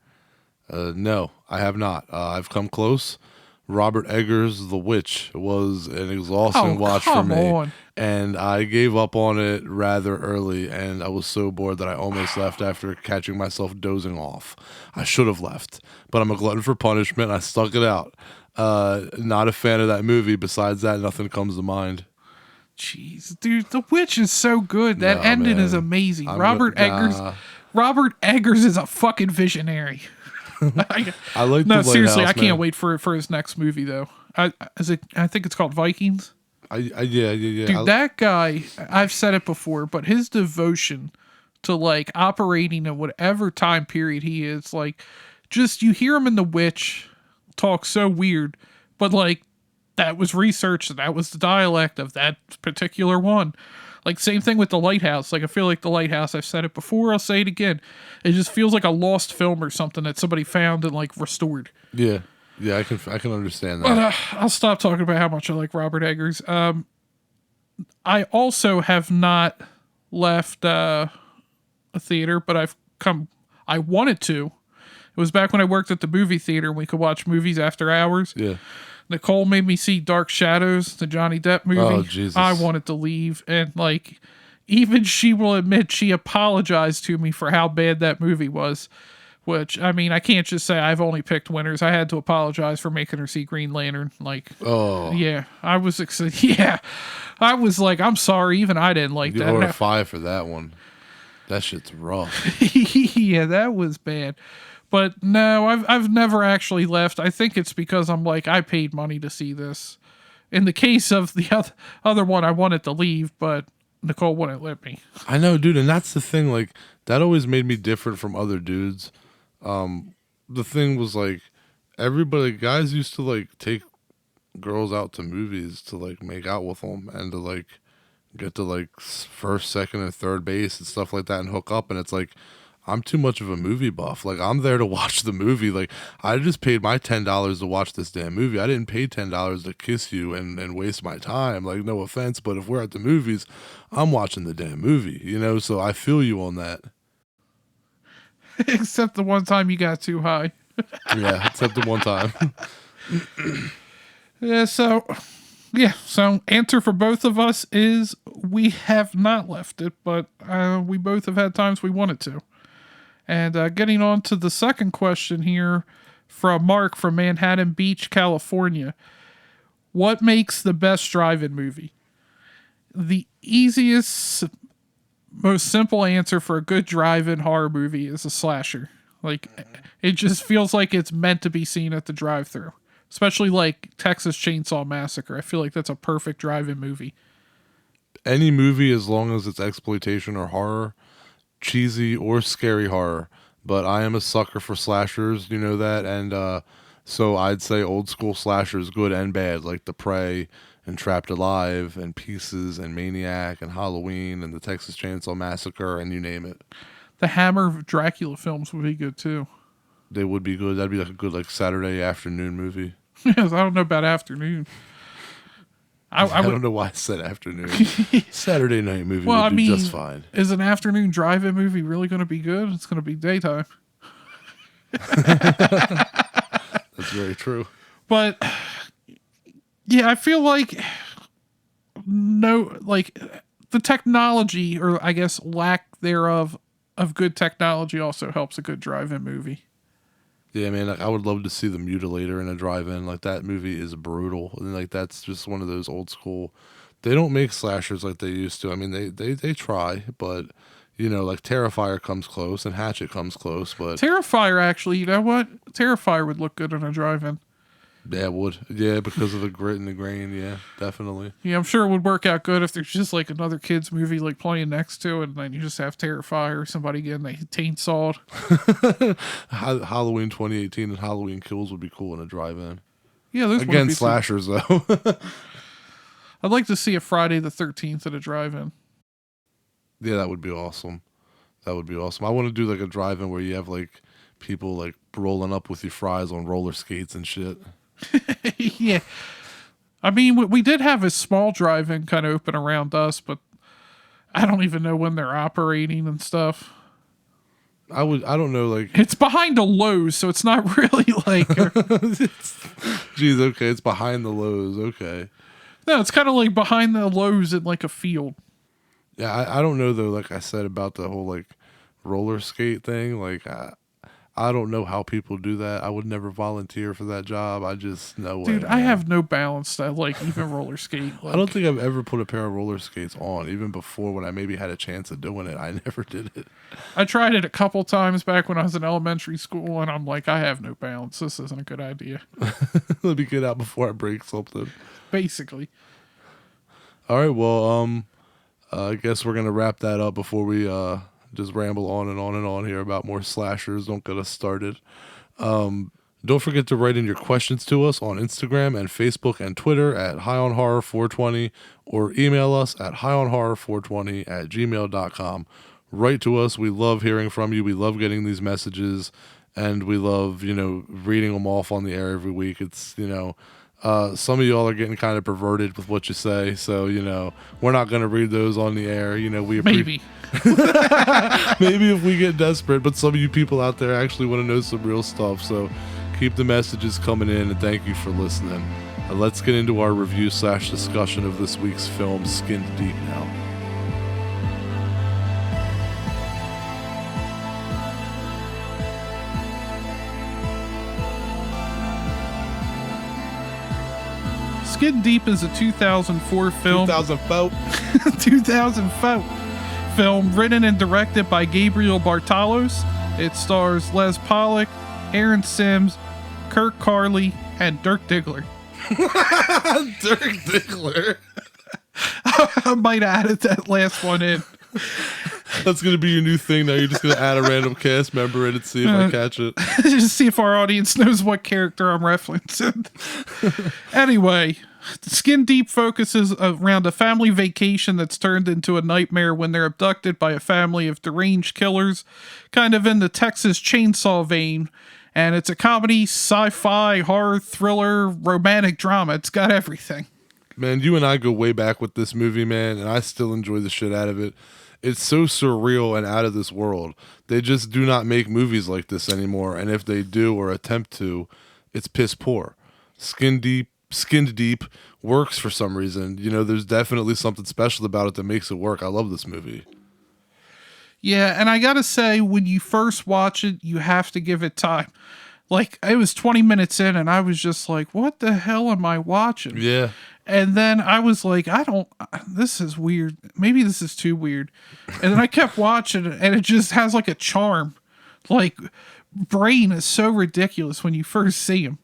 No, I have not. I've come close. Robert Eggers' The Witch was an exhausting watch for me. And I gave up on it rather early, and I was so bored that I almost left after catching myself dozing off. I should have left, but I'm a glutton for punishment. I stuck it out. Not a fan of that movie. Besides that, nothing comes to mind. Jeez, dude, The Witch is so good. That ending is amazing. Robert Eggers is a fucking visionary. I like. No, seriously, I can't wait for his next movie though. I think it's called Vikings. Yeah. Dude, that guy, I've said it before, but his devotion to like operating in whatever time period he is, like, just you hear him in The Witch talk so weird, but like that was researched, that was the dialect of that particular one. Like, same thing with The Lighthouse. Like, I feel like The Lighthouse, I've said it before, I'll say it again. It just feels like a lost film or something that somebody found and like restored. Yeah, I can understand that. But I'll stop talking about how much I like Robert Eggers. I also have not left a theater, but I wanted to. It was back when I worked at the movie theater and we could watch movies after hours. Yeah. Nicole made me see Dark Shadows, the Johnny Depp movie. Oh, Jesus. I wanted to leave, and like, even she will admit she apologized to me for how bad that movie was. Which, I mean, I can't just say I've only picked winners. I had to apologize for making her see Green Lantern. Like, yeah, I was like, I'm sorry. Even I didn't like that. You ordered 5 for that one. That shit's rough. Yeah, that was bad. But no, I've never actually left. I think it's because I'm like, I paid money to see this. In the case of the other one, I wanted to leave, but Nicole wouldn't let me. I know, dude, and that's the thing. Like, that always made me different from other dudes. The thing was like, everybody, guys used to like take girls out to movies to like make out with them and to like get to like first, second, and third base and stuff like that and hook up. And it's like, I'm too much of a movie buff. Like, I'm there to watch the movie. Like, I just paid my $10 to watch this damn movie. I didn't pay $10 to kiss you and waste my time. Like, no offense, but if we're at the movies, I'm watching the damn movie, you know? So I feel you on that. Except the one time you got too high. Yeah, except the one time. So answer for both of us is we have not left it, but we both have had times we wanted to. And getting on to the second question here from Mark from Manhattan Beach, California. What makes the best drive-in movie? The easiest, most simple answer for a good drive-in horror movie is a slasher. Like, it just feels like it's meant to be seen at the drive-thru. Especially like Texas Chainsaw Massacre. I feel like that's a perfect drive-in movie. Any movie, as long as it's exploitation or horror, cheesy or scary horror. But I am a sucker for slashers, you know that, and so I'd say old school slashers, good and bad, like The Prey, and Trapped Alive and Pieces and Maniac and Halloween and the Texas Chainsaw Massacre and you name it. The Hammer Dracula films would be good too. They would be good. That'd be like a good Saturday afternoon movie. Yes, I don't know about afternoon. I don't know why I said afternoon. Saturday night movie Well, would do just fine. Is an afternoon drive-in movie really going to be good? It's going to be daytime. That's very true. But yeah, I feel like the technology, or I guess lack thereof of good technology, also helps a good drive-in movie. Yeah, man, I would love to see The Mutilator in a drive-in. Like, that movie is brutal. And, like, that's just one of those old school... They don't make slashers like they used to. I mean, they try, but, you know, like, Terrifier comes close and Hatchet comes close, but... Terrifier, actually, you know what? Terrifier would look good in a drive-in. Yeah, it would. Yeah, because of the grit and the grain. Yeah, definitely. Yeah, I'm sure it would work out good if there's just, like, another kid's movie, like, playing next to it, and then you just have Terrifier or somebody getting they chainsaw. Halloween 2018 and Halloween Kills would be cool in a drive-in. Yeah, those Again, be slashers, though. I'd like to see a Friday the 13th at a drive-in. Yeah, that would be awesome. That would be awesome. I want to do, like, a drive-in where you have, like, people, like, rolling up with your fries on roller skates and shit. Yeah. I mean, we did have a small drive-in kind of open around us, but I don't even know when they're operating and stuff. I don't know, like... It's behind a Lowe's, so it's not really like... Jeez, okay, it's behind the Lowe's, okay. No, it's kind of like behind the Lowe's in like a field. Yeah, I don't know, though, like I said, about the whole, like, roller skate thing. Like, I don't know how people do that. I would never volunteer for that job. I just know. Dude, I have no balance to like even roller skate. Like, I don't think I've ever put a pair of roller skates on, even before when I maybe had a chance of doing it. I never did it. I tried it a couple times back when I was in elementary school, and I'm like, I have no balance. This isn't a good idea. Let me get out before I break something. Basically. All right, well, I guess we're gonna wrap that up before we just ramble on and on and on here about more slashers. Don't get us started. Don't forget to write in your questions to us on Instagram and Facebook and Twitter at highonhorror420 or email us at highonhorror420@gmail.com. Write to us. We love hearing from you. We love getting these messages, and we love, reading them off on the air every week. It's, some of y'all are getting kind of perverted with what you say, so, we're not going to read those on the air. Maybe. Maybe if we get desperate, but some of you people out there actually want to know some real stuff, so keep the messages coming in, and thank you for listening. Let's get into our review/discussion of this week's film, Skin Deep, now. Skin Deep is a 2004 film. 2004 film written and directed by Gabriel Bartalos. It stars Les Pollock, Aaron Sims, Kirk Carley, and Dirk Diggler. Dirk Diggler. I might have added that last one in. That's going to be your new thing now. You're just going to add a random cast member in and see if I catch it. Just see if our audience knows what character I'm referencing. Anyway, Skin Deep focuses around a family vacation that's turned into a nightmare when they're abducted by a family of deranged killers, kind of in the Texas Chainsaw vein. And it's a comedy, sci-fi, horror, thriller, romantic drama. It's got everything. Man, you and I go way back with this movie, man, and I still enjoy the shit out of it. It's so surreal and out of this world. They just do not make movies like this anymore, and if they do or attempt to, it's piss poor. Skinned Deep works for some reason. There's definitely something special about it that makes it work. I love this movie. Yeah, and I gotta say, when you first watch it, you have to give it time. Like, it was 20 minutes in, and I was just like, what the hell am I watching? Yeah. And then I was like, this is weird. Maybe this is too weird. And then I kept watching it, and it just has like a charm. Like, Brain is so ridiculous when you first see him.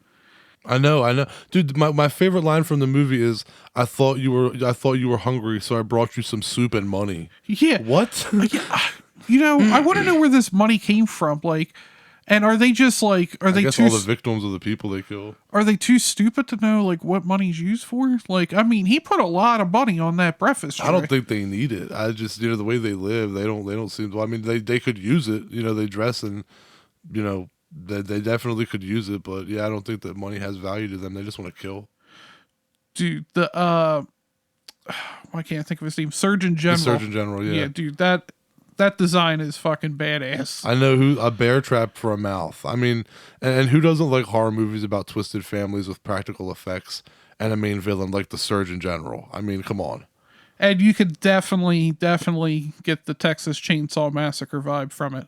I know. Dude, my favorite line from the movie is, I thought you were hungry, so I brought you some soup and money. Yeah. What? I want to know where this money came from. Like, And are they just like, I guess all the victims of the people they kill. are they too stupid to know like what money's used for? Like, I mean, he put a lot of money on that breakfast tray. I don't think they need it. I just, the way they live, they don't seem to. I mean, they could use it. They dress and, they definitely could use it. But yeah, I don't think that money has value to them. They just want to kill. Dude, why can't I think of his name? Surgeon General. The Surgeon General, yeah. Yeah, dude, that design is fucking badass. I know a bear trap for a mouth. I mean, and who doesn't like horror movies about twisted families with practical effects and a main villain like the Surgeon General? I mean, come on. And you could definitely get the Texas Chainsaw Massacre vibe from it.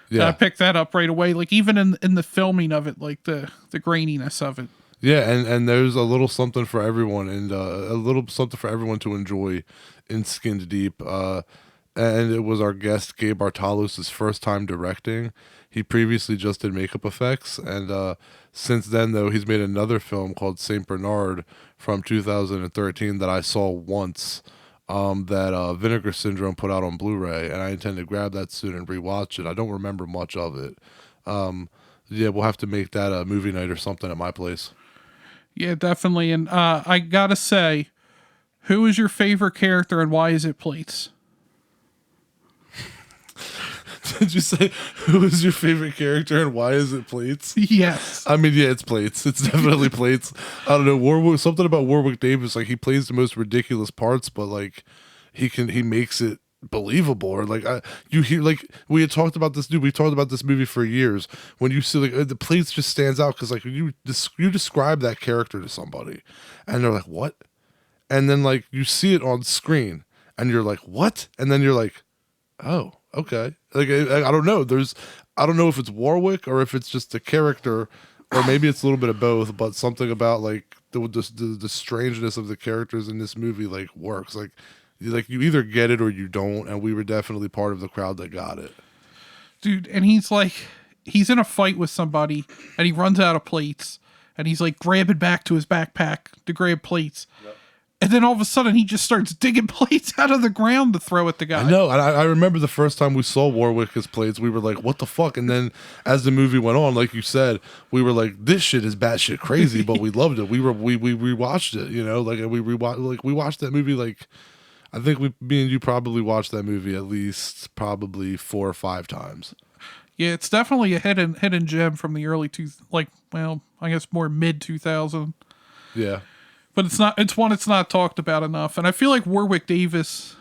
Yeah, I picked that up right away. Like even in the filming of it, like the graininess of it. Yeah, and there's a little something for everyone, and a little something for everyone to enjoy in Skinned Deep. And it was our guest Gabe Bartalos' first time directing. He previously just did makeup effects, and since then, though, he's made another film called Saint Bernard from 2013 that I saw once, that Vinegar Syndrome put out on Blu-ray, and I intend to grab that soon and rewatch it. I don't remember much of it. Yeah, we'll have to make that a movie night or something at my place. Yeah, definitely. And I gotta say, who is your favorite character and why is it Plates? Did you say who is your favorite character and why is it Plates? Yes. I mean, yeah, it's Plates. It's definitely Plates. I don't know, something about Warwick Davis. Like he plays the most ridiculous parts, but like he makes it believable. Or like you hear, like we had talked about this dude. We talked about this movie for years. When you see like the Plates just stands out because like you describe that character to somebody, and they're like, what? And then like you see it on screen, and you're like, what? And then you're like, oh, okay. Like I don't know. I don't know if it's Warwick or if it's just the character, or maybe it's a little bit of both. But something about like the strangeness of the characters in this movie like works. Like you either get it or you don't, and we were definitely part of the crowd that got it. Dude, and he's in a fight with somebody, and he runs out of plates, and he's like grabbing back to his backpack to grab plates. Yep. And then all of a sudden, he just starts digging plates out of the ground to throw at the guy. I know. I remember the first time we saw Warwick's plates, we were like, what the fuck? And then as the movie went on, like you said, we were like, this shit is batshit crazy, but we loved it. We rewatched it, like we watched that movie like, I think me and you probably watched that movie at least probably 4 or 5 times. Yeah, it's definitely a hidden gem from the early I guess more mid 2000. Yeah. But it's not talked about enough. And I feel like Warwick Davis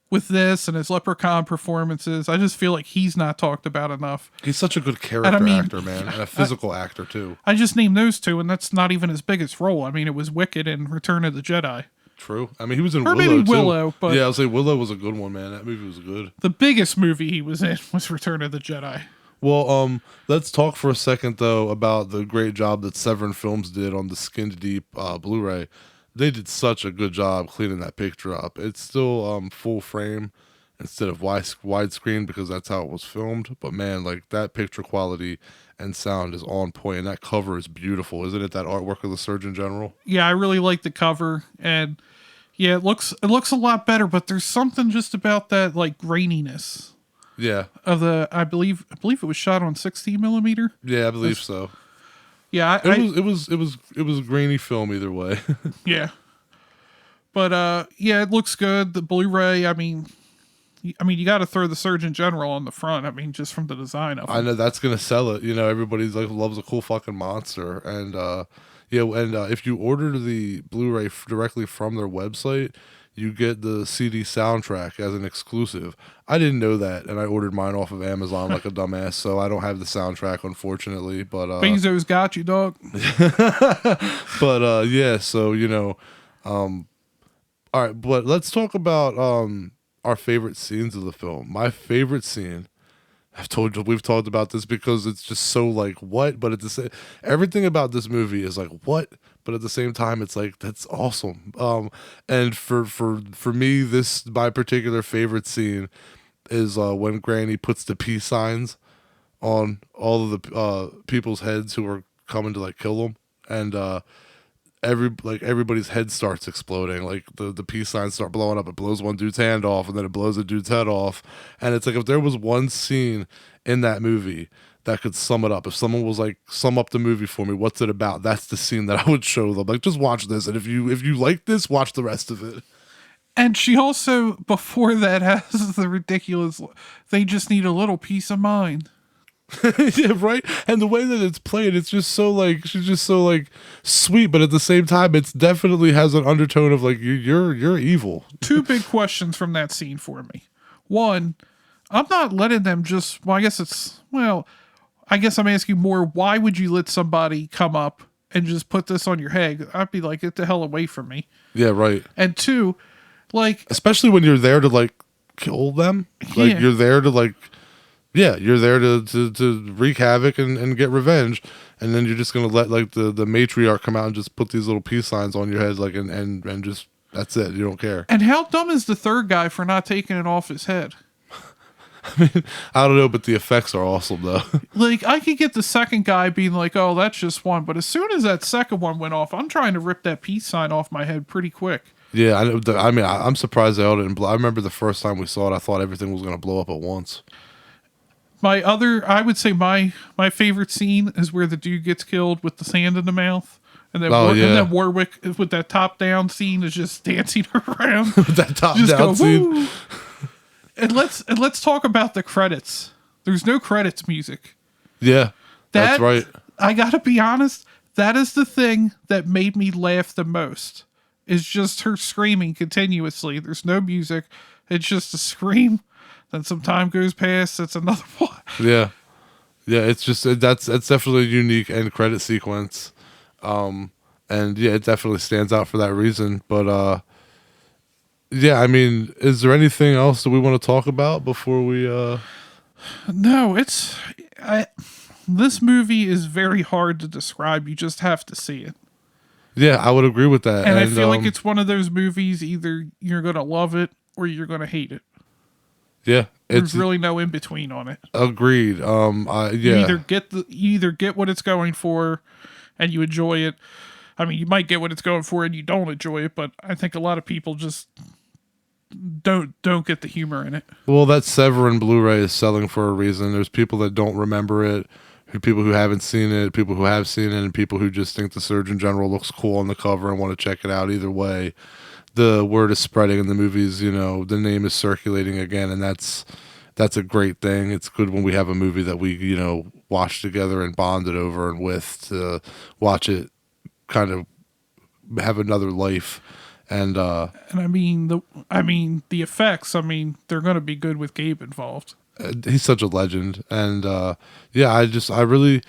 with this and his Leprechaun performances, I just feel like he's not talked about enough. He's such a good character actor, man, and a physical actor too. I just named those two, and that's not even his biggest role. I mean, it was Wicked and Return of the Jedi. True. I mean, he was in or Willow maybe too. Willow, but yeah, I'll say Willow was a good one, man. That movie was good. The biggest movie he was in was Return of the Jedi. Well, let's talk for a second though about the great job that Severin Films did on the Skinned Deep Blu-ray. They did such a good job cleaning that picture up. It's still full frame instead of widescreen because that's how it was filmed. But man, like that picture quality and sound is on point, and that cover is beautiful, isn't it? That artwork of the Surgeon General. Yeah, I really like the cover, and yeah, it looks a lot better. But there's something just about that like graininess. Yeah. Of the, I believe it was shot on 16 millimeter. Yeah, I believe so. Yeah, it was a grainy film either way. Yeah. But yeah, it looks good. The Blu-ray, I mean, you got to throw the Surgeon General on the front. I mean, just from the design of it. I know that's gonna sell it. Everybody's like loves a cool fucking monster, and if you order the Blu-ray directly from their website, you get the CD soundtrack as an exclusive. I didn't know that, and I ordered mine off of Amazon like a dumbass, so I don't have the soundtrack, unfortunately. But Bezos got you, dog. But yeah, so all right. But let's talk about our favorite scenes of the film. My favorite scene, we've talked about this because it's just so like what, but everything about this movie is like what, but at the same time it's like that's awesome. And for me, my particular favorite scene is when Granny puts the peace signs on all of the people's heads who are coming to like kill them, and everybody's head starts exploding. Like the peace signs start blowing up. It blows one dude's hand off, and then it blows a dude's head off. And it's like if there was one scene in that movie that could sum it up. If someone was like, sum up the movie for me, what's it about? That's the scene that I would show them. Like, just watch this, and if you like this, watch the rest of it. And she also, before that, has the ridiculous, they just need a little peace of mind. Yeah, right. And the way that it's played, it's just so like, she's just so like sweet, but at the same time, it's definitely has an undertone of like you're evil. Two big questions from that scene for me. One, I'm not letting them just. Well, I guess I'm asking more. Why would you let somebody come up and just put this on your head? I'd be like, get the hell away from me. Yeah, right. And two, like, especially when you're there to like kill them, like Yeah. you're there to like. Yeah, you're there to wreak havoc and get revenge, and then you're just gonna let like the matriarch come out and just put these little peace signs on your head, like and just that's it. You don't care. and how dumb is the third guy for not taking it off his head? I don't know, but the effects are awesome though. Like, I could get the second guy being like, oh, that's just one, but as soon as that second one went off, I'm trying to rip that peace sign off my head pretty quick. Yeah, I know. I'm surprised they all didn't blow. I remember the first time we saw it, I thought everything was gonna blow up at once. I would say my favorite scene is where the dude gets killed with the sand in the mouth. And then, Oh, and yeah. then Warwick with that top down scene is just dancing around. That top Just down go, scene. woo. And let's talk about the credits. There's no credits music. Yeah, that's right. I gotta be honest, that is the thing that made me laugh the most. Is just her screaming continuously. There's no music. It's just a scream. Then some time goes past. It's another one. Yeah, it's just that's definitely a unique end credit sequence, and yeah, it definitely stands out for that reason. But yeah, I mean, is there anything else that we want to talk about before we? No, this movie is very hard to describe. You just have to see it. Yeah, I would agree with that. And I feel like it's one of those movies. Either you're gonna love it or you're gonna hate it. yeah, There's it's really no in between on it. agreed. Yeah, You either get what it's going for, and you enjoy it. I mean, you might get what it's going for and you don't enjoy it, but I think a lot of people just don't get the humor in it. well, that Severin Blu-ray is selling for a reason. There's people that don't remember it, people who haven't seen it, people who have seen it, and people who just think the Surgeon General looks cool on the cover and want to check it out. Either way, the word is spreading in the movies. You know, the name is circulating again, and that's a great thing. It's good when we have a movie that we watch together and bonded over and with to watch it kind of have another life. And And I mean the effects. I mean, they're going to be good with Gabe involved. he's such a legend. And yeah, I really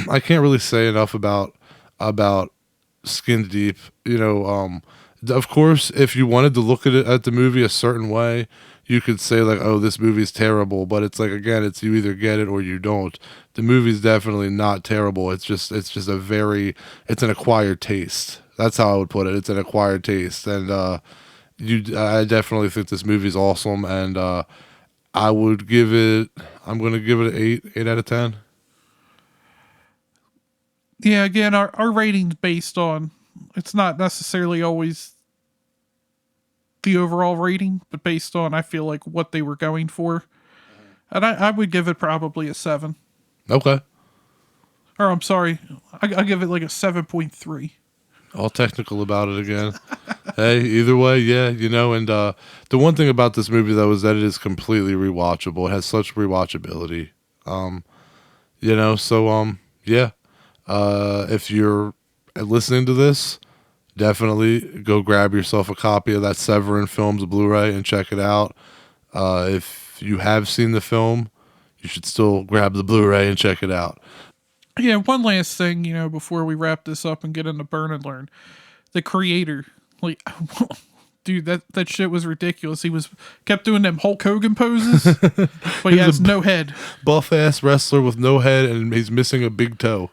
I can't really say enough about Skin Deep. Of course, if you wanted to look at the movie a certain way, you could say like, oh, this movie's terrible. But it's like, again, it's you either get it or you don't. The movie's definitely not terrible. It's just it's an acquired taste. That's how I would put it. It's an acquired taste. And I definitely think this movie's awesome. And I'm going to give it an 8 out of 10. Yeah, again, our rating's based on, it's not necessarily always the overall rating, but based on, I feel like, what they were going for. And I would give it probably a 7. Okay. Or I'm sorry, I give it like a 7.3. All technical about it again. Hey, either way, yeah, and the one thing about this movie though is that it is completely rewatchable. It has such rewatchability. Yeah. If you're listening to this, definitely go grab yourself a copy of that Severin Films Blu-ray and check it out. If you have seen the film, you should still grab the Blu-ray and check it out. Yeah, one last thing, before we wrap this up and get into Burn and Learn. The creator, like, dude, that shit was ridiculous. He kept doing them Hulk Hogan poses, but he has no head. Buff-ass wrestler with no head, and he's missing a big toe.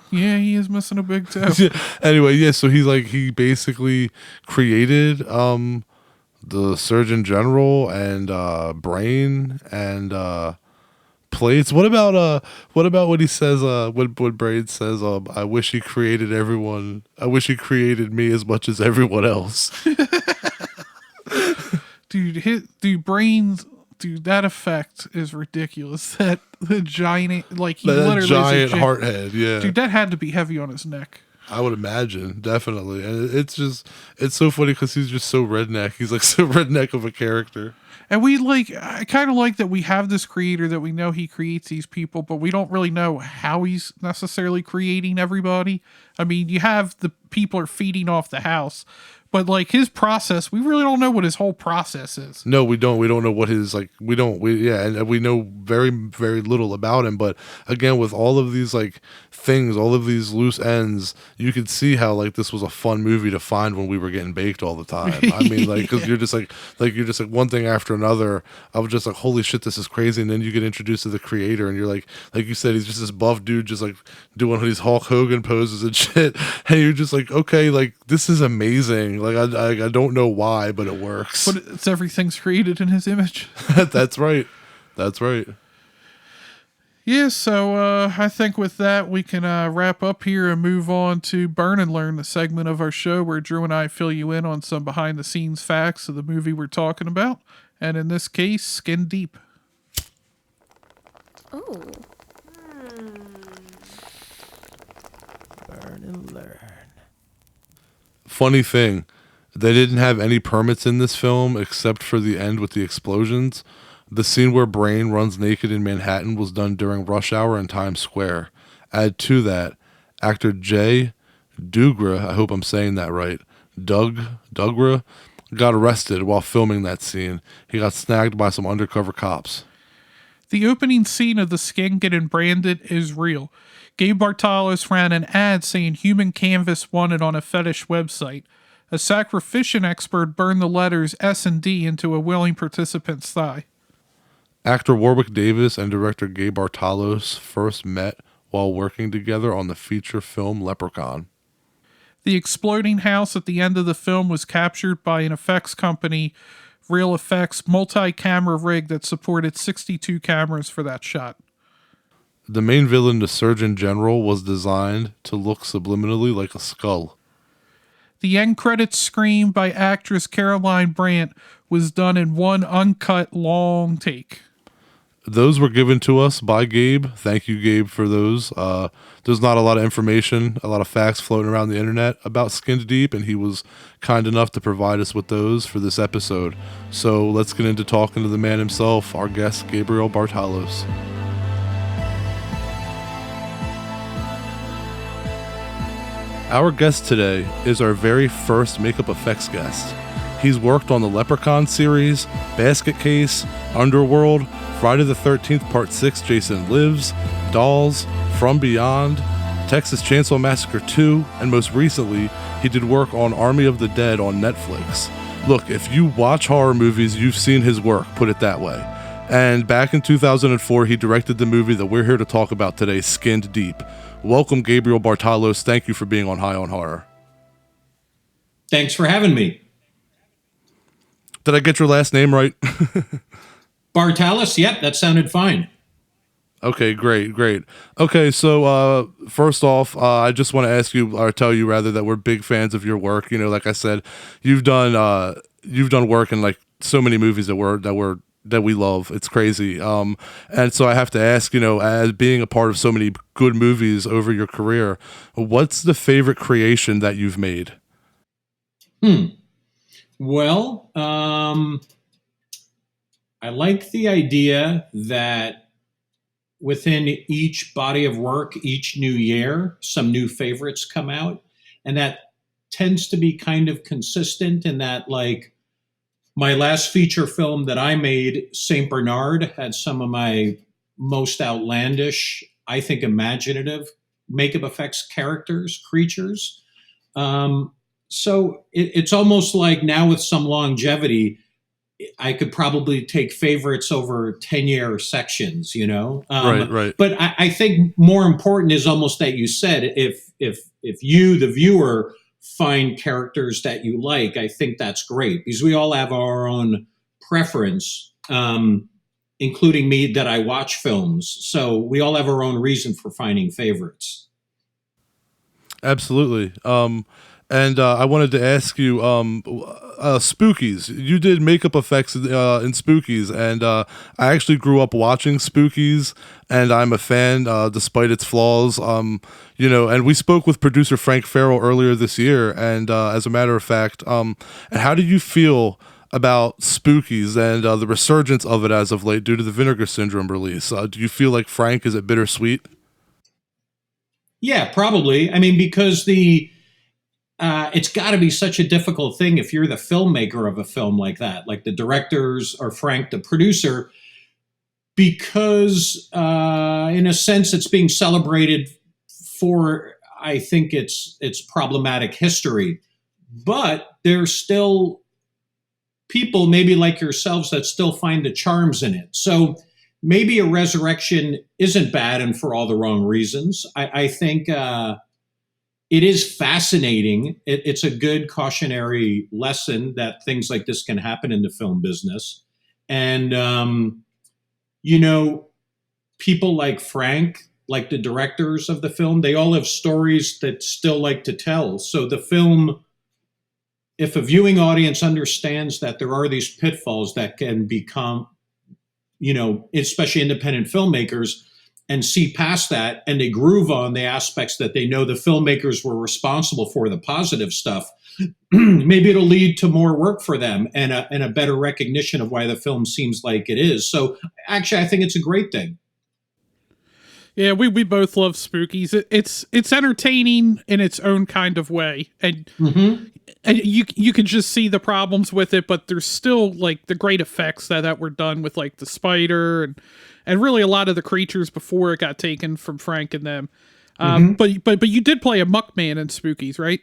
Yeah, he is missing a big toe. Anyway, yeah, so he basically created the Surgeon General and Brain and plates. What about what he says when Brain says I wish he created everyone. I wish he created me as much as everyone else. Dude, Brain's, dude, that effect is ridiculous. The giant, like he That literally is giant a heart head, yeah. Dude, that had to be heavy on his neck. I would imagine, definitely. And it's so funny because he's just so redneck. He's like so redneck of a character. And I kind of like that we have this creator that we know he creates these people, but we don't really know how he's necessarily creating everybody. I mean, you have the people are feeding off the house, but like his process, we really don't know what his whole process is. No, we don't. We don't know what his like. And we know very, very little about him. But again, with all of these like things, all of these loose ends, you could see how like this was a fun movie to find when we were getting baked all the time. I mean, like because you're just like one thing after another. I was just like, holy shit, this is crazy. And then you get introduced to the creator, and you're like you said, he's just this buff dude, just like doing these Hulk Hogan poses and shit. And you're just like, okay, like this is amazing. Like I don't know why, but it works. But it's everything's created in his image. That's right. That's right. Yeah, so I think with that we can wrap up here and move on to Burn and Learn, the segment of our show where Drew and I fill you in on some behind the scenes facts of the movie we're talking about, and in this case, Skin Deep. Ooh. Burn and learn. Funny thing, they didn't have any permits in this film except for the end with the explosions. The scene where Brain runs naked in Manhattan was done during rush hour in Times Square. Add to that, actor Jay Dugra, I hope I'm saying that right, Dugra, got arrested while filming that scene. He got snagged by some undercover cops. The opening scene of the skin getting branded is real. Gabe Bartalos ran an ad saying human canvas wanted on a fetish website. A sacrificial expert burned the letters S and D into a willing participant's thigh. Actor Warwick Davis and director Gabe Bartalos first met while working together on the feature film Leprechaun. The exploding house at the end of the film was captured by an effects company, Real Effects multi-camera rig that supported 62 cameras for that shot. The main villain, the Surgeon General, was designed to look subliminally like a skull. The end credits scream by actress Caroline Brandt was done in one uncut long take. Those were given to us by Gabe. Thank you, Gabe, for those. There's not a lot of information, a lot of facts floating around the internet about Skinned Deep, and he was kind enough to provide us with those for this episode. So let's get into talking to the man himself, our guest, Gabriel Bartalos. Our guest today is our very first makeup effects guest. He's worked on the Leprechaun series, Basket Case, Underworld, Friday the 13th Part 6 Jason Lives, Dolls, From Beyond, Texas Chainsaw Massacre 2, and most recently, he did work on Army of the Dead on Netflix. Look, if you watch horror movies, you've seen his work, put it that way. And back in 2004, he directed the movie that we're here to talk about today, Skinned Deep. Welcome, Gabriel Bartalos. Thank you for being on High on Horror. Thanks for having me. Did I get your last name right? Bartalos? Yep, that sounded fine. Okay, great. Okay, so first off, I just want to ask you, or tell you rather, that we're big fans of your work. You know, like I said, you've done work in like so many movies that we love. It's crazy. And so I have to ask, you know, as being a part of so many good movies over your career, what's the favorite creation that you've made? Well, I like the idea that within each body of work, each new year, some new favorites come out. And that tends to be kind of consistent in that, like, my last feature film that I made, St. Bernard, had some of my most outlandish, I think imaginative makeup effects characters, creatures. So it's almost like now with some longevity, I could probably take favorites over 10-year sections, you know? Right. But I think more important is almost that you said, if you, the viewer, find characters that you like, I think that's great because we all have our own preference, including me that I watch films. So we all have our own reason for finding favorites. Absolutely. And I wanted to ask you, Spookies. You did makeup effects in Spookies, and I actually grew up watching Spookies, and I'm a fan despite its flaws. And we spoke with producer Frank Farrell earlier this year, and as a matter of fact, and how do you feel about Spookies and the resurgence of it as of late due to the Vinegar Syndrome release? Do you feel like Frank is it bittersweet? Yeah, probably. I mean, because it's got to be such a difficult thing if you're the filmmaker of a film like that, like the directors or Frank, the producer, because in a sense it's being celebrated for, I think it's problematic history, but there's still people maybe like yourselves that still find the charms in it. So maybe a resurrection isn't bad and for all the wrong reasons. I think it is fascinating. It's a good cautionary lesson that things like this can happen in the film business. And, people like Frank, like the directors of the film, they all have stories that still like to tell. So the film, if a viewing audience understands that there are these pitfalls that can become, especially independent filmmakers, and see past that and they groove on the aspects that they know the filmmakers were responsible for, the positive stuff, maybe it'll lead to more work for them and a better recognition of why the film seems like it is. So actually, I think it's a great thing. Yeah, we both love Spookies. It's entertaining in its own kind of way, and and you can just see the problems with it, but there's still like the great effects that were done with like the spider and really a lot of the creatures before it got taken from Frank and them. But you did play a Muckman in Spookies, right?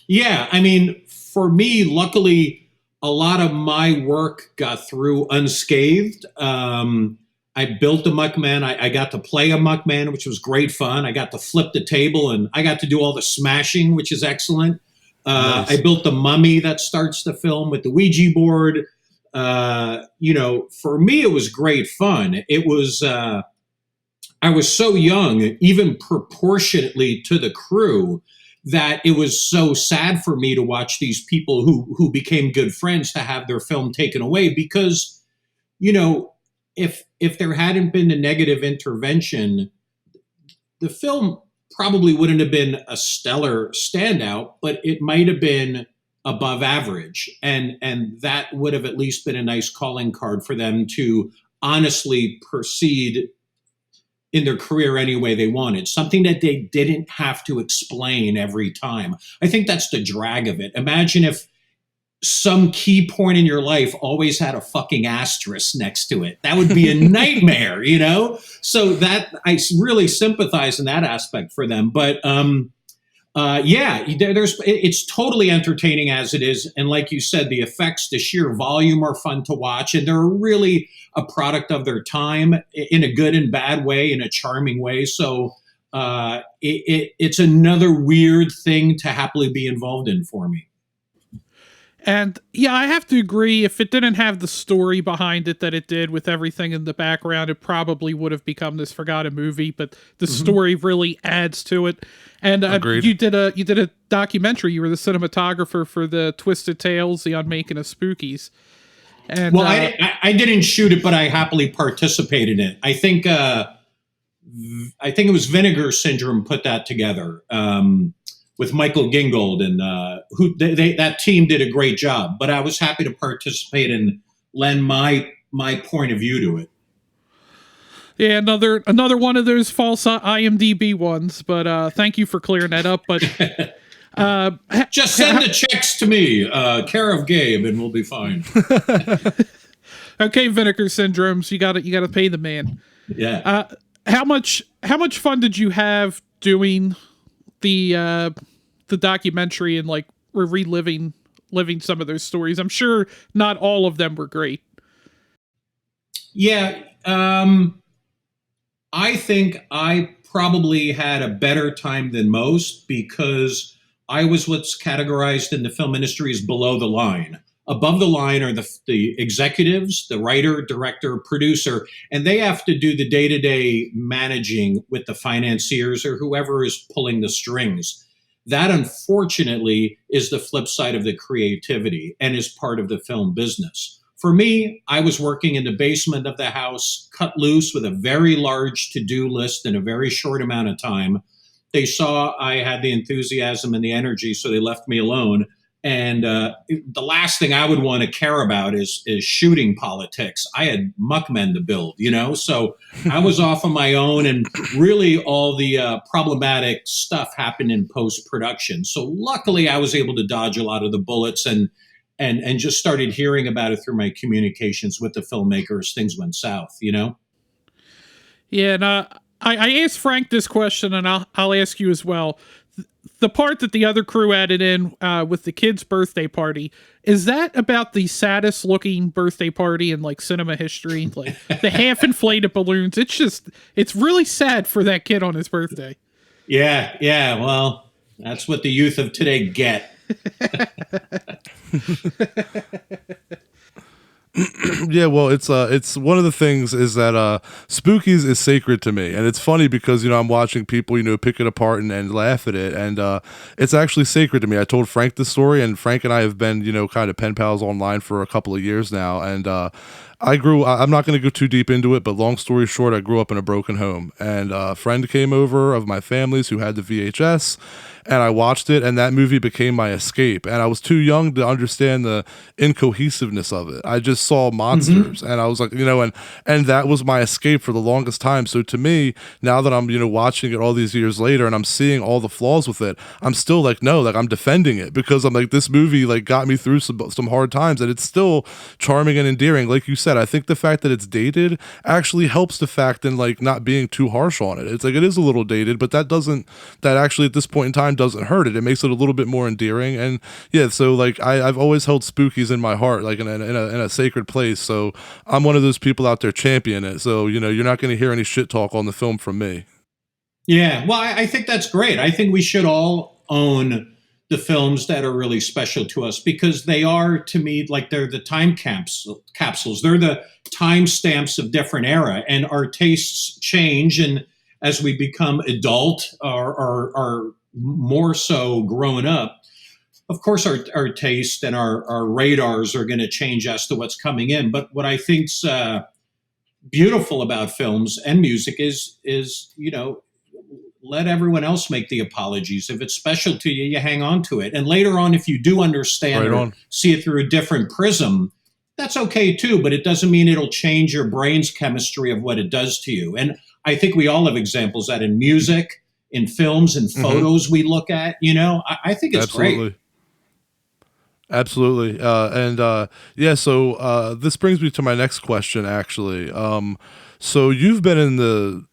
Yeah, I mean, for me, luckily, a lot of my work got through unscathed. I built a Muckman. I got to play a Muckman, which was great fun. I got to flip the table and I got to do all the smashing, which is excellent. Nice. I built the mummy that starts the film with the Ouija board. For me, it was great fun. It was, I was so young, even proportionately to the crew, that it was so sad for me to watch these people who became good friends to have their film taken away because, if there hadn't been a negative intervention, the film probably wouldn't have been a stellar standout, but it might have been above average. And that would have at least been a nice calling card for them to honestly proceed in their career any way they wanted, something that they didn't have to explain every time. I think that's the drag of it. Imagine if some key point in your life always had a fucking asterisk next to it. That would be a nightmare, So that I really sympathize in that aspect for them. But it's totally entertaining as it is. And like you said, the effects, the sheer volume are fun to watch. And they're really a product of their time in a good and bad way, in a charming way. So it's another weird thing to happily be involved in for me. And yeah, I have to agree. If it didn't have the story behind it that it did with everything in the background, it probably would have become this forgotten movie. But the story really adds to it. And you did a documentary. You were the cinematographer for the Twisted Tales, the Unmaking of Spookies. And I didn't shoot it, but I happily participated in it. I think it was Vinegar Syndrome put that together. With Michael Gingold and that team did a great job, but I was happy to participate and lend my point of view to it. Yeah, another one of those false IMDb ones, but thank you for clearing that up. But just send the checks to me, care of Gabe, and we'll be fine. Okay, Vinegar Syndromes, you got to pay the man. Yeah. How much fun did you have doing the documentary and like reliving some of those stories? I'm sure not all of them were great. Yeah, I think I probably had a better time than most because I was what's categorized in the film industry as below the line. Above the line are the executives, the writer, director, producer, and they have to do the day-to-day managing with the financiers or whoever is pulling the strings. That, unfortunately, is the flip side of the creativity and is part of the film business. For me, I was working in the basement of the house, cut loose with a very large to-do list in a very short amount of time. They saw I had the enthusiasm and the energy, so they left me alone. And the last thing I would want to care about is shooting politics. I had muckmen to build, so I was off on my own, and really all the problematic stuff happened in post production. So luckily, I was able to dodge a lot of the bullets and just started hearing about it through my communications with the filmmakers. Things went south. Yeah, and I asked Frank this question, and I'll ask you as well. The part that the other crew added in with the kid's birthday party, is that about the saddest looking birthday party in like cinema history? Like the half inflated balloons. It's really sad for that kid on his birthday. Yeah. Well, that's what the youth of today get. Yeah, well, it's one of the things is that Spookies is sacred to me, and it's funny because I'm watching people pick it apart and laugh at it, and it's actually sacred to me. I told Frank this story, and Frank and I have been kind of pen pals online for a couple of years now, and I'm not going to go too deep into it, but long story short, I grew up in a broken home, and a friend came over of my family's who had the VHS, and I watched it, and that movie became my escape. And I was too young to understand the incohesiveness of it. I just saw monsters, and I was like, and that was my escape for the longest time. So to me, now that I'm, watching it all these years later, and I'm seeing all the flaws with it, I'm still like, no, like I'm defending it because I'm like, this movie like got me through some hard times, and it's still charming and endearing. Like you said, I think the fact that it's dated actually helps the fact in like not being too harsh on it. It's like it is a little dated, but that actually at this point in time doesn't hurt it. It makes it a little bit more endearing. And yeah, so like I've always held Spookies in my heart, like in a sacred place. So I'm one of those people out there championing it. So you're not going to hear any shit talk on the film from me. Yeah, well, I think that's great. I think we should all own the films that are really special to us because they are, to me, like they're the time capsules. They're the timestamps of different era, and our tastes change. And as we become adult or more so grown up, of course, our taste and our radars are going to change as to what's coming in. But what I think's beautiful about films and music is let everyone else make the apologies. If it's special to you, you hang on to it. And later on, if you do understand or see it through a different prism, that's okay too, but it doesn't mean it'll change your brain's chemistry of what it does to you. And I think we all have examples that in music, in films, and photos we look at, I think it's great. Absolutely. So this brings me to my next question, actually. So you've been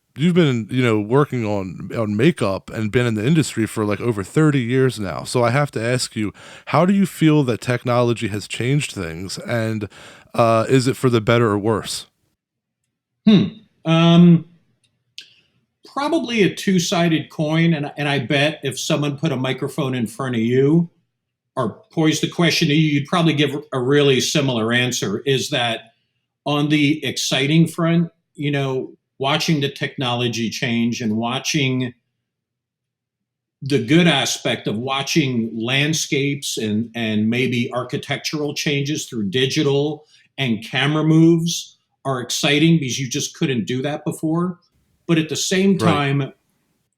working on makeup and been in the industry for like over 30 years now. So I have to ask you, how do you feel that technology has changed things, and is it for the better or worse? Probably a two-sided coin, and I bet if someone put a microphone in front of you or posed the question to you, you'd probably give a really similar answer, is that on the exciting front, watching the technology change and watching the good aspect of watching landscapes and maybe architectural changes through digital and camera moves are exciting because you just couldn't do that before. But at the same time,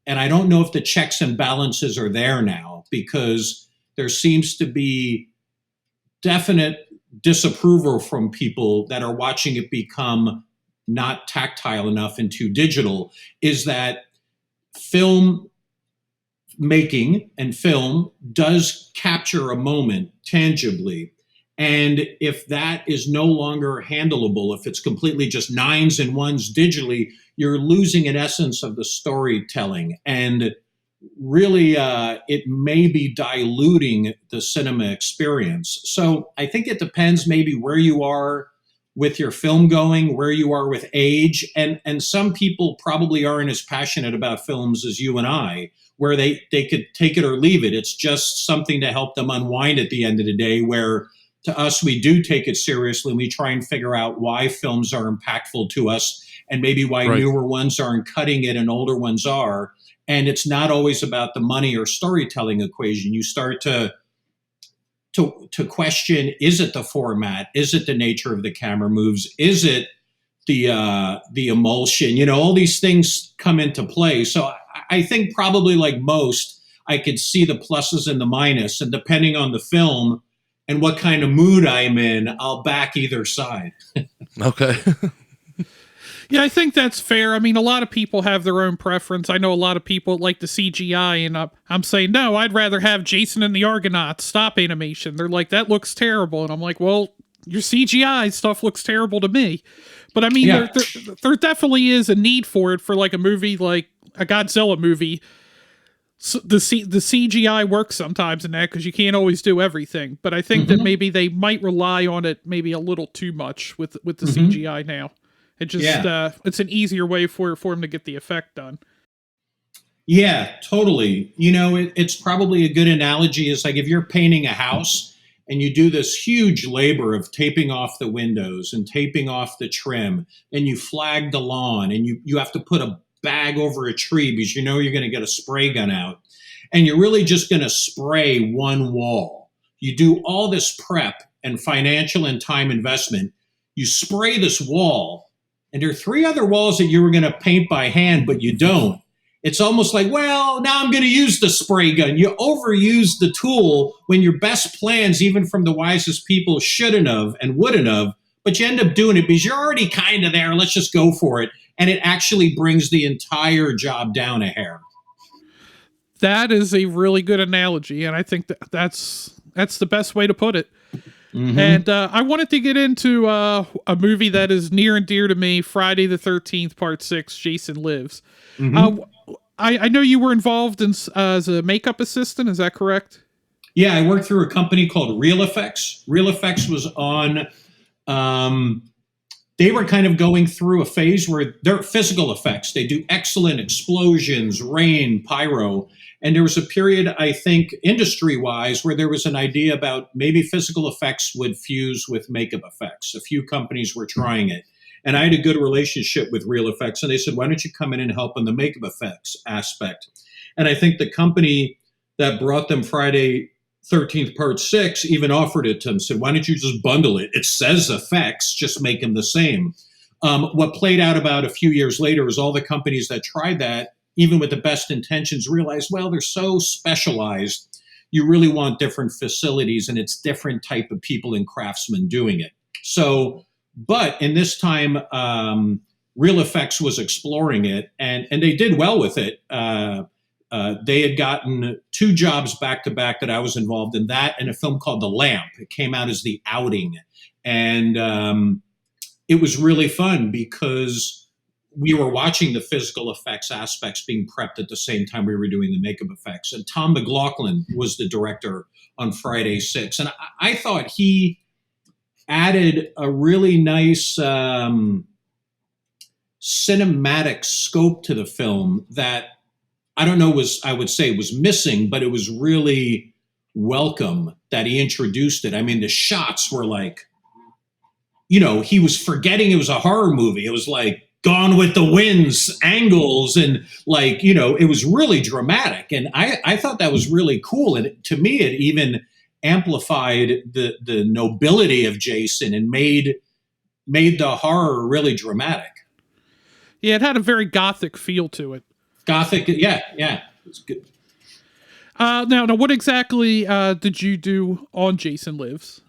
and I don't know if the checks and balances are there now, because there seems to be definite disapproval from people that are watching it become not tactile enough and too digital, is that film making and film does capture a moment tangibly. And if that is no longer handleable, if it's completely just nines and ones digitally, you're losing an essence of the storytelling. And really, it may be diluting the cinema experience. So I think it depends maybe where you are with your film going, where you are with age. And some people probably aren't as passionate about films as you and I, where they could take it or leave it. It's just something to help them unwind at the end of the day, where to us, we do take it seriously. And we try and figure out why films are impactful to us and maybe why newer ones aren't cutting it and older ones are. And it's not always about the money or storytelling equation. You start to question: is it the format? Is it the nature of the camera moves? Is it the emulsion? All these things come into play. So I think probably like most, I could see the pluses and the minus, and depending on the film and what kind of mood I'm in, I'll back either side. Okay. Yeah, I think that's fair. I mean, a lot of people have their own preference. I know a lot of people like the CGI, and I'm saying, no, I'd rather have Jason and the Argonauts stop animation. They're like, that looks terrible. And I'm like, well, your CGI stuff looks terrible to me. But I mean, Yeah. there definitely is a need for it for like a movie like a Godzilla movie. So the CGI works sometimes in that because you can't always do everything. But I think that maybe they might rely on it maybe a little too much with the CGI now. It just it's an easier way for him to get the effect done. Yeah, totally. It's probably a good analogy is like if you're painting a house and you do this huge labor of taping off the windows and taping off the trim, and you flag the lawn, and you have to put a bag over a tree because you're going to get a spray gun out, and you're really just going to spray one wall. You do all this prep and financial and time investment. You spray this wall, and there are 3 other walls that you were going to paint by hand, but you don't. It's almost like, well, now I'm going to use the spray gun. You overuse the tool when your best plans, even from the wisest people, shouldn't have and wouldn't have, but you end up doing it because you're already kind of there. Let's just go for it. And it actually brings the entire job down a hair. That is a really good analogy, and I think that's the best way to put it. Mm-hmm. And I wanted to get into a movie that is near and dear to me, Friday the 13th, Part 6, Jason Lives. Mm-hmm. I know you were involved as a makeup assistant, is that correct? Yeah, I worked through a company called Real Effects. Real Effects was on... they were kind of going through a phase where they're physical effects. They do excellent explosions, rain, pyro. And there was a period, I think, industry-wise, where there was an idea about maybe physical effects would fuse with makeup effects. A few companies were trying it. And I had a good relationship with Real Effects. And they said, why don't you come in and help on the makeup effects aspect? And I think the company that brought them Friday 13th Part 6 even offered it to them, said, why don't you just bundle it? It says effects, just make them the same. What played out about a few years later is all the companies that tried that, even with the best intentions, realized, well, they're so specialized. You really want different facilities, and it's different type of people and craftsmen doing it. So, but in this time, Real Effects was exploring it, and they did well with it. They had gotten 2 jobs back to back that I was involved in, that and a film called The Lamp. It came out as The Outing. And it was really fun because we were watching the physical effects aspects being prepped at the same time we were doing the makeup effects. And Tom McLaughlin was the director on Friday 6. And I thought he added a really nice cinematic scope to the film that I don't know, I would say was missing, but it was really welcome that he introduced it. I mean, the shots were like, he was forgetting it was a horror movie. It was like Gone with the Wind's angles, and like, it was really dramatic. And I thought that was really cool. And to me, it even amplified the nobility of Jason and made the horror really dramatic. Yeah, it had a very gothic feel to it. Gothic, yeah, it's good. Now, what exactly did you do on Jason Lives?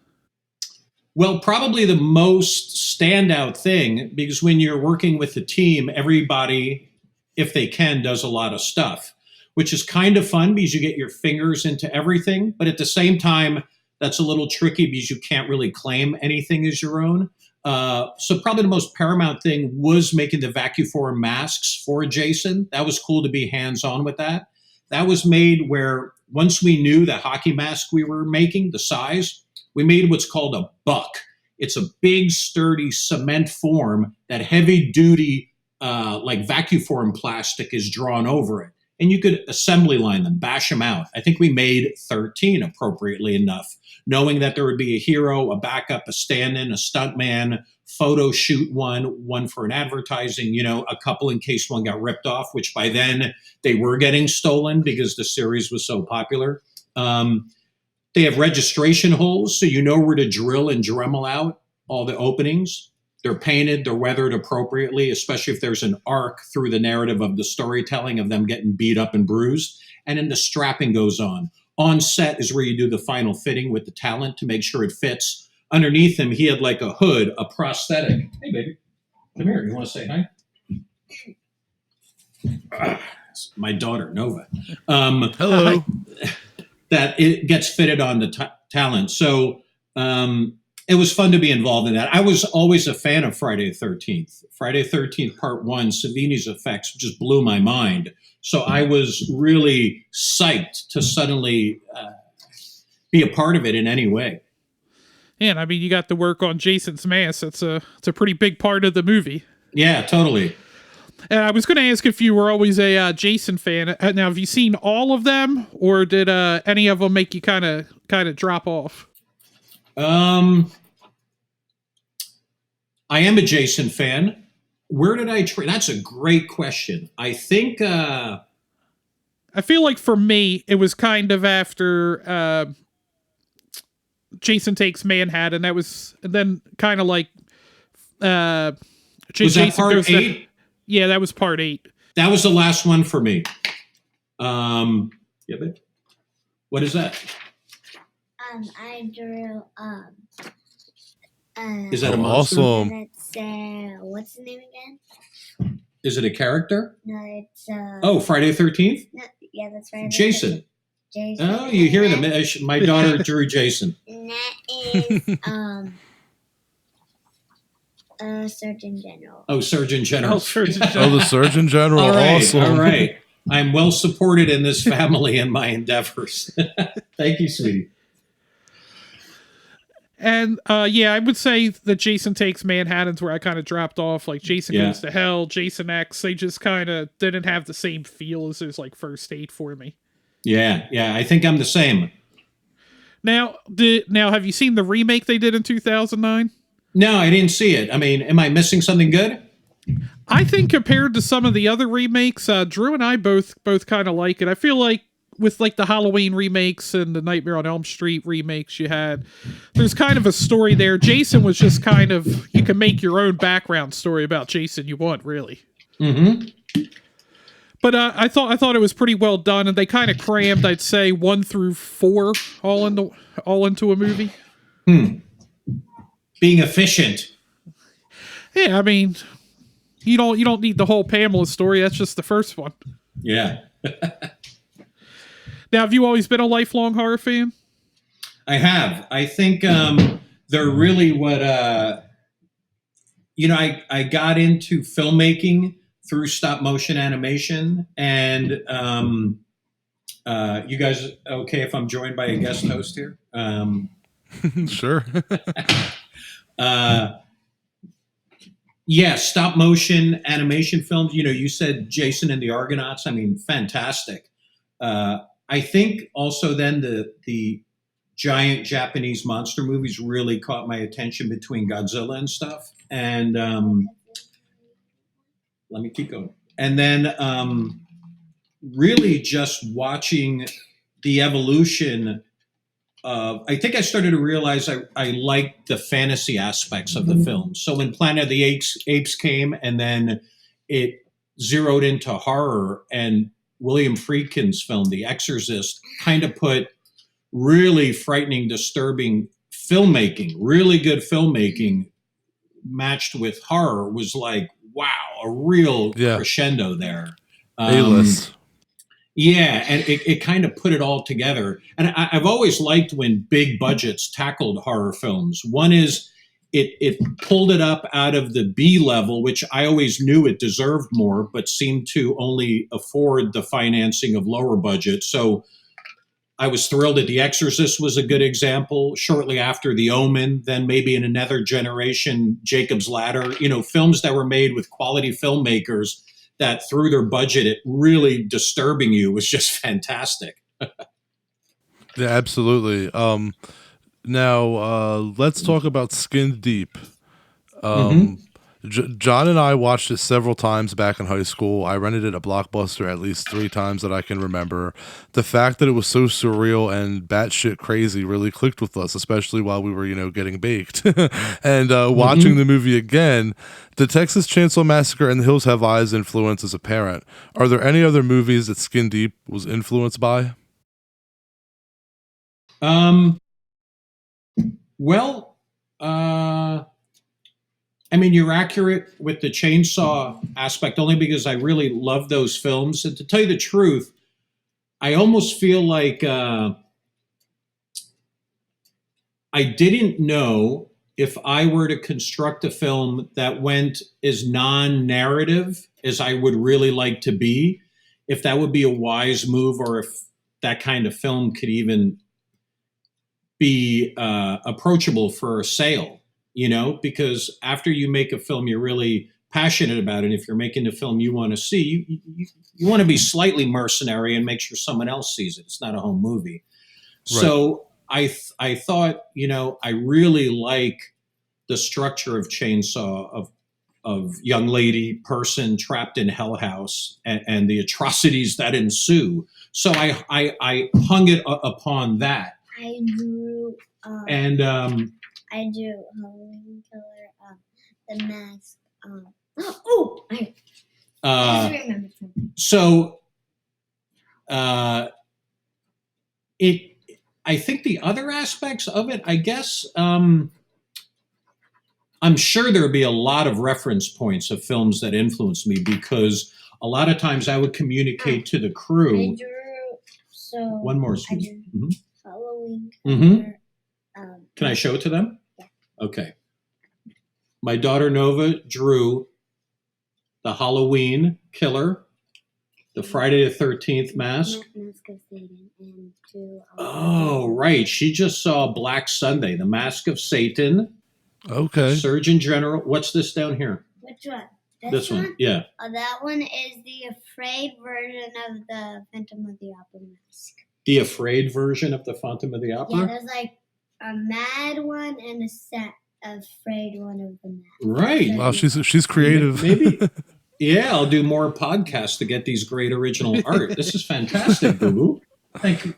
Well, probably the most standout thing, because when you're working with a team, everybody, if they can, does a lot of stuff, which is kind of fun because you get your fingers into everything. But at the same time, that's a little tricky because you can't really claim anything as your own. So probably the most paramount thing was making the Vacuform masks for Jason. That was cool to be hands-on with that. That was made where once we knew the hockey mask we were making, the size, we made what's called a buck. It's a big, sturdy cement form that heavy-duty, like Vacuform plastic is drawn over it. and you could assembly line them, bash them out. I think we made 13 appropriately enough, knowing that there would be a hero, a backup, a stand-in, a stuntman, photo shoot one for an advertising, a couple in case one got ripped off, which by then they were getting stolen because the series was so popular. They have registration holes, so you know where to drill and Dremel out all the openings. They're painted, they're weathered appropriately, especially if there's an arc through the narrative of the storytelling of them getting beat up and bruised. And then the strapping goes on. On set is where you do the final fitting with the talent to make sure it fits. Underneath him, he had like a hood, a prosthetic. Hey, baby, come here. You want to say hi? My daughter, Nova. Hello. That it gets fitted on the talent. So it was fun to be involved in that. I was always a fan of Friday the 13th. Friday the 13th Part 1, Savini's effects just blew my mind. So I was really psyched to suddenly be a part of it in any way. Yeah, and I mean, you got to work on Jason's mask. It's a pretty big part of the movie. Yeah, totally. And I was going to ask if you were always a Jason fan. Now, have you seen all of them, or did any of them make you kind of drop off? I am a Jason fan. Where did I train? That's a great question. I think I feel like for me, it was kind of after Jason Takes Manhattan. That was, and then kind of like was Jason that part goes 8? Yeah, that was part 8. That was the last one for me. Yeah, but what is that? I drew Is that a monster? Awesome. it's what's the name again? Is it a character? No, it's Oh, Friday the 13th? no, yeah, that's right. Jason. Jason. Oh, you hear them. My daughter drew Jason. And that is Surgeon General. Oh, Surgeon General. Oh, Surgeon Oh, the Surgeon General. All right, Awesome. all right. I'm well supported in this family and my endeavors. Thank you, sweetie. And yeah, I would say that Jason Takes Manhattan's where I kind of dropped off. Like Jason Yeah. Goes to Hell, Jason X, they just kind of didn't have the same feel as those like first 8 for me. Yeah, I think I'm the same. Now, have you seen the remake they did in 2009? No, I didn't see it. I mean, am I missing something good? I think compared to some of the other remakes, Drew and I both kind of like it. I feel like with like the Halloween remakes and the Nightmare on Elm Street remakes there's kind of a story there. Jason was just kind of, you can make your own background story about Jason you want, really. Mm-hmm. But I thought it was pretty well done, and they kind of crammed, I'd say, 1 through 4 all into a movie. Being efficient. Yeah, I mean, you don't need the whole Pamela story. That's just the first one. Yeah. Now, have you always been a lifelong horror fan? I have. I think they're really what, I got into filmmaking through stop motion animation. And you guys okay if I'm joined by a guest host here? Sure. Yeah, stop motion animation films. You said Jason and the Argonauts. I mean, fantastic. I think also then the giant Japanese monster movies really caught my attention between Godzilla and stuff. And let me keep going. And then really just watching the evolution of, I think I started to realize I liked the fantasy aspects of the film. So when Planet of the Apes came, and then it zeroed into horror, and William Friedkin's film, The Exorcist, kind of put really frightening, disturbing filmmaking, really good filmmaking matched with horror was like, wow, a real crescendo there. A-list. Yeah, and it kind of put it all together. And I've always liked when big budgets tackled horror films. One is it pulled it up out of the B level, which I always knew it deserved more, but seemed to only afford the financing of lower budget. So I was thrilled that The Exorcist was a good example. Shortly after The Omen, then maybe in another generation, Jacob's Ladder, films that were made with quality filmmakers that through their budget, it really disturbing you was just fantastic. Yeah, absolutely. Now let's talk about Skin Deep. Hmm. John and I watched it several times back in high school. I rented it at Blockbuster at least 3 times that I can remember. The fact that it was so surreal and batshit crazy really clicked with us, especially while we were, getting baked. And watching the movie again, the Texas Chainsaw Massacre and The Hills Have Eyes influence is apparent. Are there any other movies that Skin Deep was influenced by? Well, I mean, you're accurate with the chainsaw aspect only because I really love those films. And to tell you the truth, I almost feel like I didn't know if I were to construct a film that went as non-narrative as I would really like to be, if that would be a wise move or if that kind of film could even be approachable for a sale, because after you make a film you're really passionate about it, if you're making a film you want to see, you want to be slightly mercenary and make sure someone else sees it. It's not a home movie. Right. So I thought, I really like the structure of Chainsaw, of young lady person trapped in Hell House, and the atrocities that ensue. So I hung it upon that. I drew. And I drew Halloween Killer. The mask. Oh, I just remembered something. So I think the other aspects of it, I guess, I'm sure there would be a lot of reference points of films that influenced me, because a lot of times I would communicate to the crew. I drew. So One more, I Susie. drew Mhm. Halloween Mhm. Killer. Can I show it to them? Yeah. Okay. My daughter Nova drew the Halloween Killer, the Friday the 13th mask. Mask of Satan and two. Oh, right. She just saw Black Sunday, the Mask of Satan, Okay. Surgeon General. What's this down here? Which one? This one. Yeah. That one is the afraid version of the Phantom of the Opera mask. The afraid version of the Phantom of the Yeah, Opera? there's like a mad one and a sad afraid one of the mask. Right. Wow, she's creative. Maybe. Yeah, I'll do more podcasts to get these great original art. This is fantastic, Boo Boo. Thank you.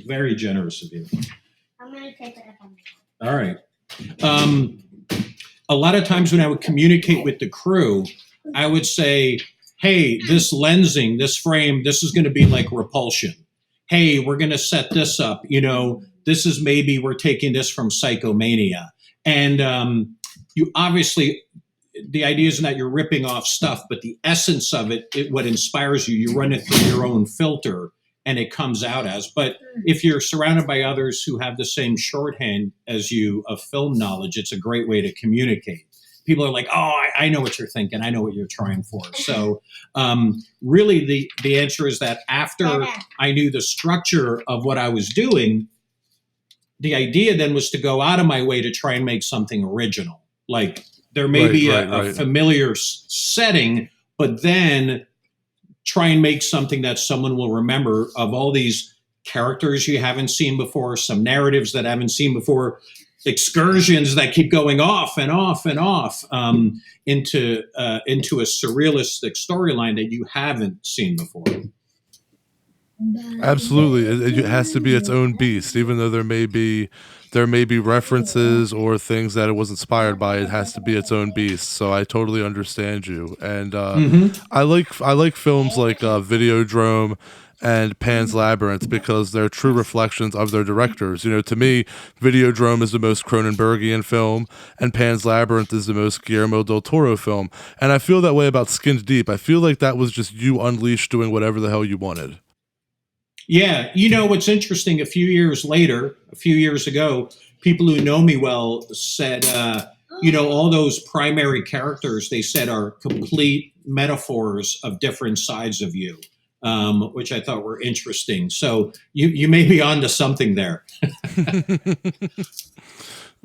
Very generous of you. I'm going to take it up on All right. A lot of times when I would communicate with the crew, I would say, hey, this lensing, this frame, this is going to be like Repulsion. Hey, we're going to set this up. This is maybe we're taking this from Psychomania. And you obviously, the idea isn't that you're ripping off stuff, but the essence of it, what inspires you, you run it through your own filter and it comes out as. But if you're surrounded by others who have the same shorthand as you of film knowledge, it's a great way to communicate. People are like, oh, I know what you're thinking. I know what you're trying for. So really the answer is that after I knew the structure of what I was doing, the idea then was to go out of my way to try and make something original. Like there may be a familiar setting, but then try and make something that someone will remember, of all these characters you haven't seen before, some narratives that haven't seen before, excursions that keep going off and off and off into a surrealistic storyline that you haven't seen before. Absolutely, it has to be its own beast, even though there may be references or things that it was inspired by. It has to be its own beast. So I totally understand you, and I like films like Videodrome and Pan's Labyrinth because they're true reflections of their directors. To me, Videodrome is the most Cronenbergian film, and Pan's Labyrinth is the most Guillermo del Toro film. And I feel that way about Skinned Deep. I feel like that was just you unleashed doing whatever the hell you wanted. Yeah, what's interesting, a few years ago, people who know me well said, all those primary characters, they said, are complete metaphors of different sides of you, which I thought were interesting. So you may be onto something there.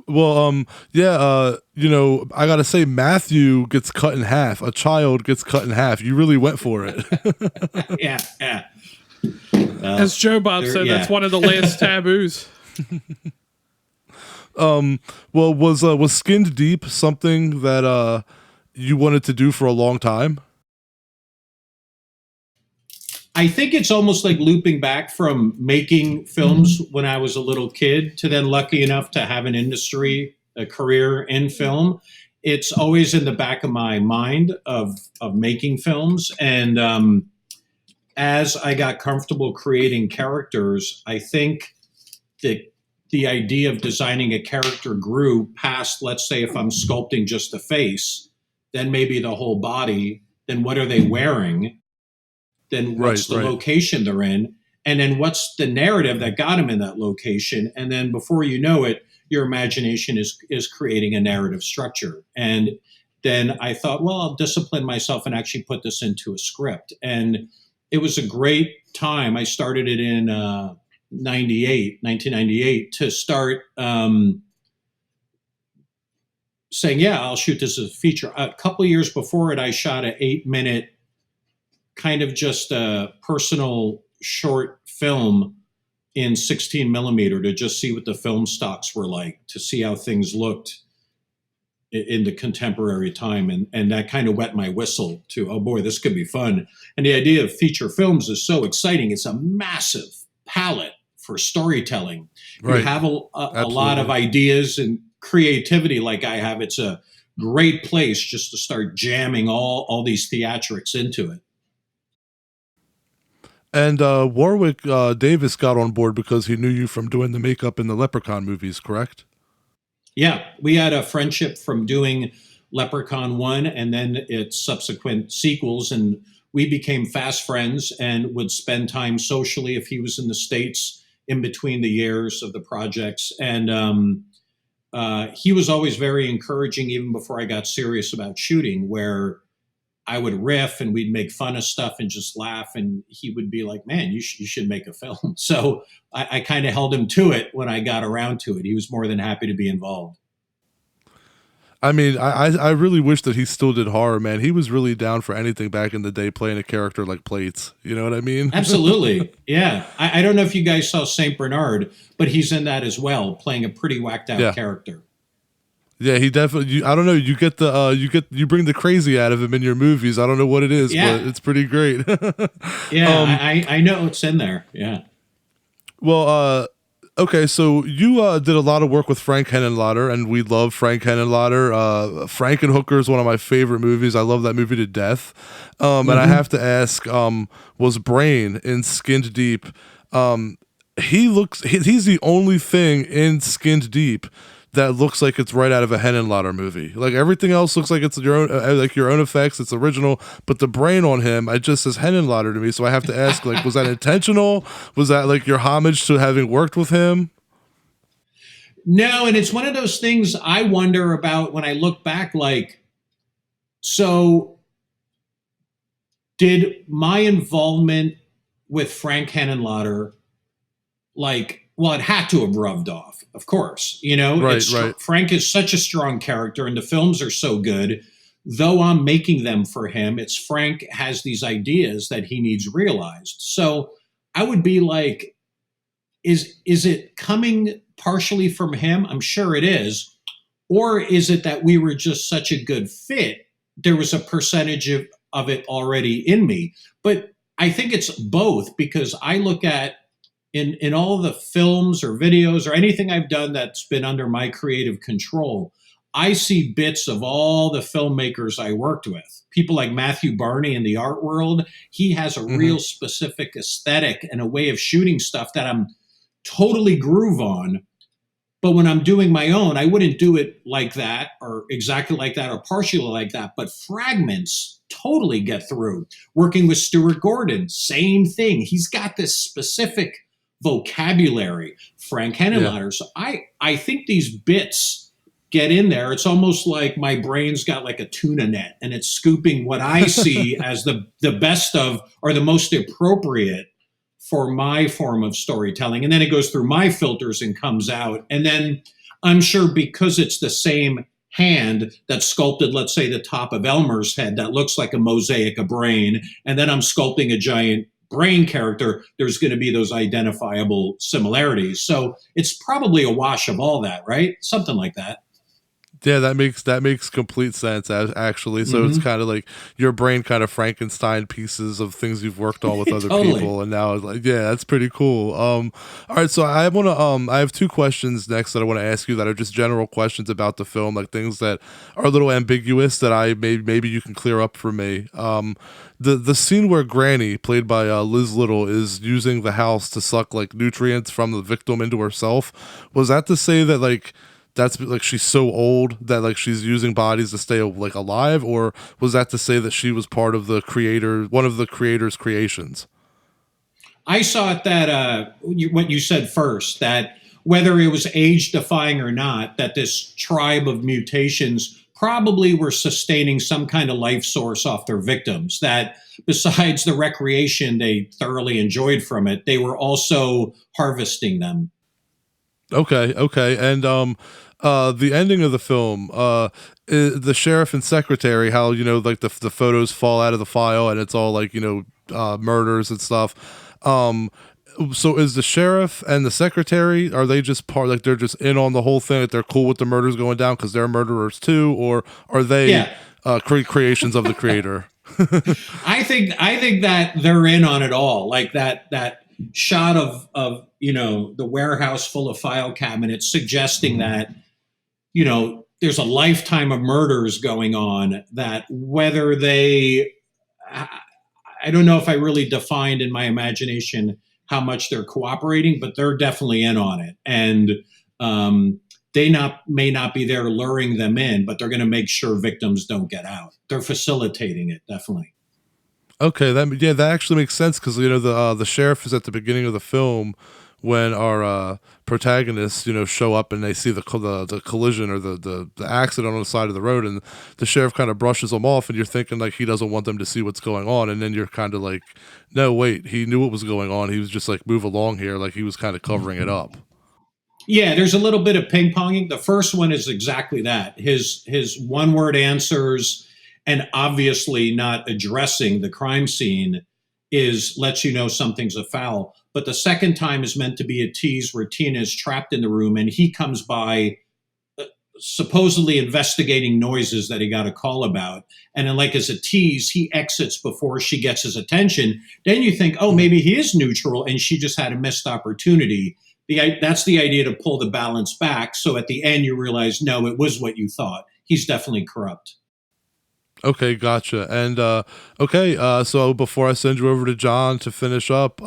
Well, yeah, I gotta say, Matthew gets cut in half. A child gets cut in half. You really went for it. Yeah, yeah. As Joe Bob said, that's one of the last taboos. Well, was Skinned Deep something that you wanted to do for a long time? I think it's almost like looping back from making films when I was a little kid to then lucky enough to have a career in film. It's always in the back of my mind of making films. And as I got comfortable creating characters, I think that the idea of designing a character grew past, let's say, if I'm sculpting just the face, then maybe the whole body, then what are they wearing? Then what's the Right. location they're in? And then what's the narrative that got them in that location? And then before you know it, your imagination is creating a narrative structure. And then I thought, well, I'll discipline myself and actually put this into a script. And it was a great time. I started it in 1998, to start saying, yeah, I'll shoot this as a feature. A couple of years before it, I shot an 8-minute kind of just a personal short film in 16 millimeter to just see what the film stocks were like, to see how things looked in the contemporary time. And that kind of wet my whistle to, oh boy, this could be fun. And the idea of feature films is so exciting. It's a massive palette for storytelling. Right. You have a lot of ideas and creativity like I have. It's a great place just to start jamming all these theatrics into it. And Warwick Davis got on board because he knew you from doing the makeup in the Leprechaun movies, correct? Yeah, we had a friendship from doing Leprechaun 1 and then its subsequent sequels. And we became fast friends and would spend time socially if he was in the States in between the years of the projects. And he was always very encouraging, even before I got serious about shooting, where I would riff and we'd make fun of stuff and just laugh. And he would be like, man, you should make a film. So I kind of held him to it when I got around to it. He was more than happy to be involved. I mean, I really wish that he still did horror, man. He was really down for anything back in the day, playing a character like Plates. You know what I mean? Absolutely. Yeah. I don't know if you guys saw St. Bernard, but he's in that as well, playing a pretty whacked out character. Yeah, he definitely. I don't know. You get you bring the crazy out of him in your movies. I don't know what it is, but it's pretty great. Yeah, I know it's in there. Yeah. Well, okay, so you did a lot of work with Frank Henenlotter, and we love Frank Henenlotter. Frankenhooker is one of my favorite movies. I love that movie to death. And I have to ask, was Brain in Skinned Deep? He's the only thing in Skinned Deep that looks like it's right out of a Henenlotter movie. Like everything else looks like it's your own effects. It's original, but the brain on him, it just says Henenlotter to me. So I have to ask, like, was that intentional? Was that like your homage to having worked with him? No, and it's one of those things I wonder about when I look back. Like, so did my involvement with Frank Henenlotter, well, it had to have rubbed off, of course. You know, right. Frank is such a strong character and the films are so good. Though I'm making them for him, it's Frank has these ideas that he needs realized. So I would be like, is it coming partially from him? I'm sure it is. Or is it that we were just such a good fit? There was a percentage of it already in me. But I think it's both, because I look at, in all the films or videos or anything I've done that's been under my creative control, I see bits of all the filmmakers I worked with. People like Matthew Barney in the art world. He has a real specific aesthetic and a way of shooting stuff that I'm totally groove on. But when I'm doing my own, I wouldn't do it like that or exactly like that or partially like that. But fragments totally get through. Working with Stuart Gordon, same thing. He's got this specific vocabulary. Frank Henenlotter. So I think these bits get in there. It's almost like my brain's got like a tuna net and it's scooping what I see as the best of or the most appropriate for my form of storytelling. And then it goes through my filters and comes out. And then I'm sure because it's the same hand that sculpted, let's say, the top of Elmer's head that looks like a mosaic, a brain, and then I'm sculpting a giant brain character, there's going to be those identifiable similarities. So it's probably a wash of all that, right? Something like that. Yeah, that makes complete sense. Actually, so it's kind of like your brain kind of Frankenstein pieces of things you've worked on with other Totally. people, and now it's like, yeah, that's pretty cool. All right, so I have two questions next that I want to ask you that are just general questions about the film, like things that are a little ambiguous that maybe you can clear up for me. The scene where Granny, played by Liz Little, is using the house to suck like nutrients from the victim into herself. Was that to say that like that's like she's so old that like she's using bodies to stay like alive, or was that to say that she was part of one of the creator's creations? I saw it that what you said first, that whether it was age defying or not, that this tribe of mutations probably were sustaining some kind of life source off their victims, that besides the recreation they thoroughly enjoyed from it, they were also harvesting them. Okay, and the ending of the film, the sheriff and secretary, how like the photos fall out of the file and it's all like murders and stuff. So is the sheriff and the secretary, are they just part, like they're just in on the whole thing, that they're cool with the murders going down because they're murderers too, or are they creations of the creator? I think that they're in on it all. Like that shot of the warehouse full of file cabinets suggesting that there's a lifetime of murders going on, that whether I don't know if I really defined in my imagination how much they're cooperating, but they're definitely in on it. And they may not be there luring them in, but they're going to make sure victims don't get out. They're facilitating it, definitely. Okay, that actually makes sense, because the sheriff is at the beginning of the film when our protagonists show up and they see the collision or the accident on the side of the road, and the sheriff kind of brushes them off, and you're thinking like he doesn't want them to see what's going on, and then you're kind of like, no, wait, he knew what was going on. He was just like, move along here, like he was kind of covering it up. Yeah, there's a little bit of ping ponging. The first one is exactly that. His one word answers, and obviously not addressing the crime scene, lets you know something's afoul. But the second time is meant to be a tease where Tina is trapped in the room and he comes by supposedly investigating noises that he got a call about. And then, like as a tease, he exits before she gets his attention. Then you think, oh, maybe he is neutral and she just had a missed opportunity. That's the idea, to pull the balance back. So at the end, you realize, no, it was what you thought. He's definitely corrupt. Okay, gotcha. And so before I send you over to John to finish up,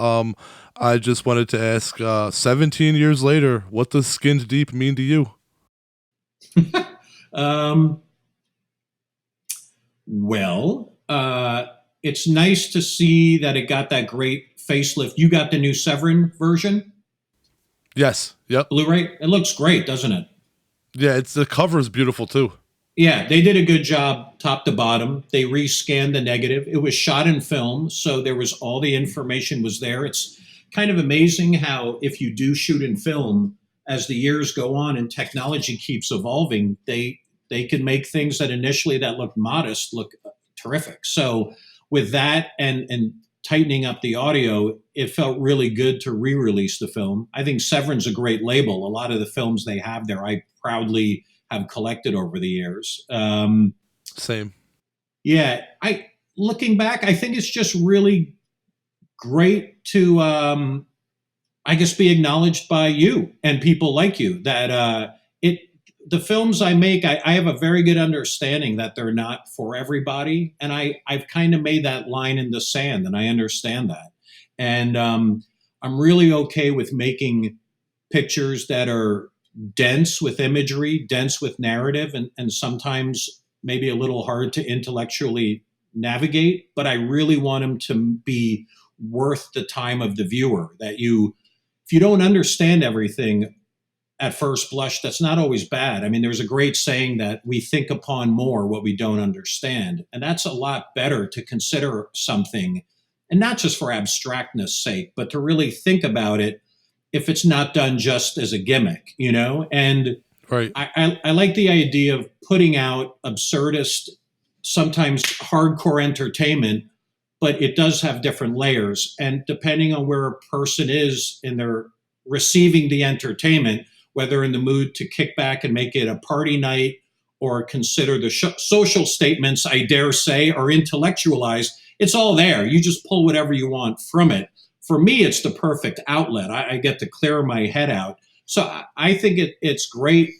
I just wanted to ask, 17 years later, what does Skinned Deep mean to you? Well, it's nice to see that it got that great facelift. You got the new Severin version? Yes. Yep. Blu-ray? It looks great, doesn't it? Yeah, the cover is beautiful too. Yeah, they did a good job top to bottom. They rescanned the negative. It was shot in film, so there was all the information was there. It's kind of amazing how if you do shoot in film, as the years go on and technology keeps evolving, they can make things that initially that looked modest look terrific. So with that and tightening up the audio, it felt really good to re-release the film. I think Severin's a great label. A lot of the films they have there, I proudly have collected over the years. Same. Yeah, looking back, I think it's just really great to, I guess, be acknowledged by you and people like you, that the films I make, I have a very good understanding that they're not for everybody, and I've kind of made that line in the sand, and I understand that, and I'm really okay with making pictures that are dense with imagery, dense with narrative, and sometimes maybe a little hard to intellectually navigate, but I really want them to be worth the time of the viewer. That if you don't understand everything at first blush, that's not always bad. I mean, there's a great saying that we think upon more what we don't understand. And that's a lot better, to consider something and not just for abstractness sake, but to really think about it if it's not done just as a gimmick, you know? And Right. I like the idea of putting out absurdist, sometimes hardcore entertainment, but it does have different layers. And depending on where a person is in their receiving the entertainment, whether in the mood to kick back and make it a party night or consider the social statements, I dare say, are intellectualized, it's all there. You just pull whatever you want from it. For me, it's the perfect outlet. I get to clear my head out. So I think it's great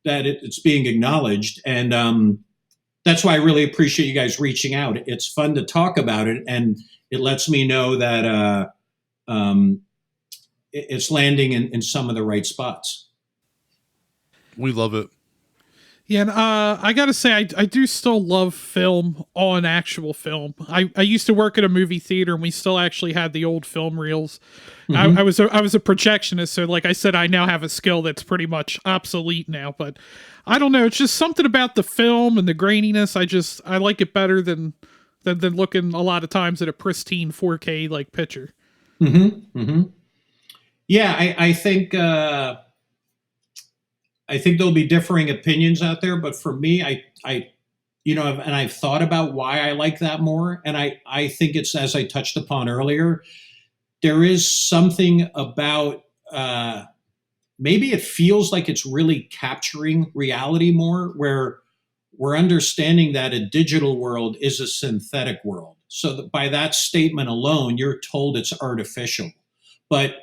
that it's being acknowledged. And that's why I really appreciate you guys reaching out. It's fun to talk about it, and it lets me know that it's landing in some of the right spots. We love it. Yeah, and I gotta say, I do still love film on actual film. I used to work at a movie theater, and we still actually had the old film reels. I was a projectionist, so like I said, I now have a skill that's pretty much obsolete now. But I don't know, it's just something about the film and the graininess. I like it better than looking a lot of times at a pristine 4K like picture. Yeah, I think there'll be differing opinions out there, but for me, I've thought about why I like that more. And I think it's, as I touched upon earlier, there is something about, maybe it feels like it's really capturing reality more, where we're understanding that a digital world is a synthetic world. So that by that statement alone, you're told it's artificial. But,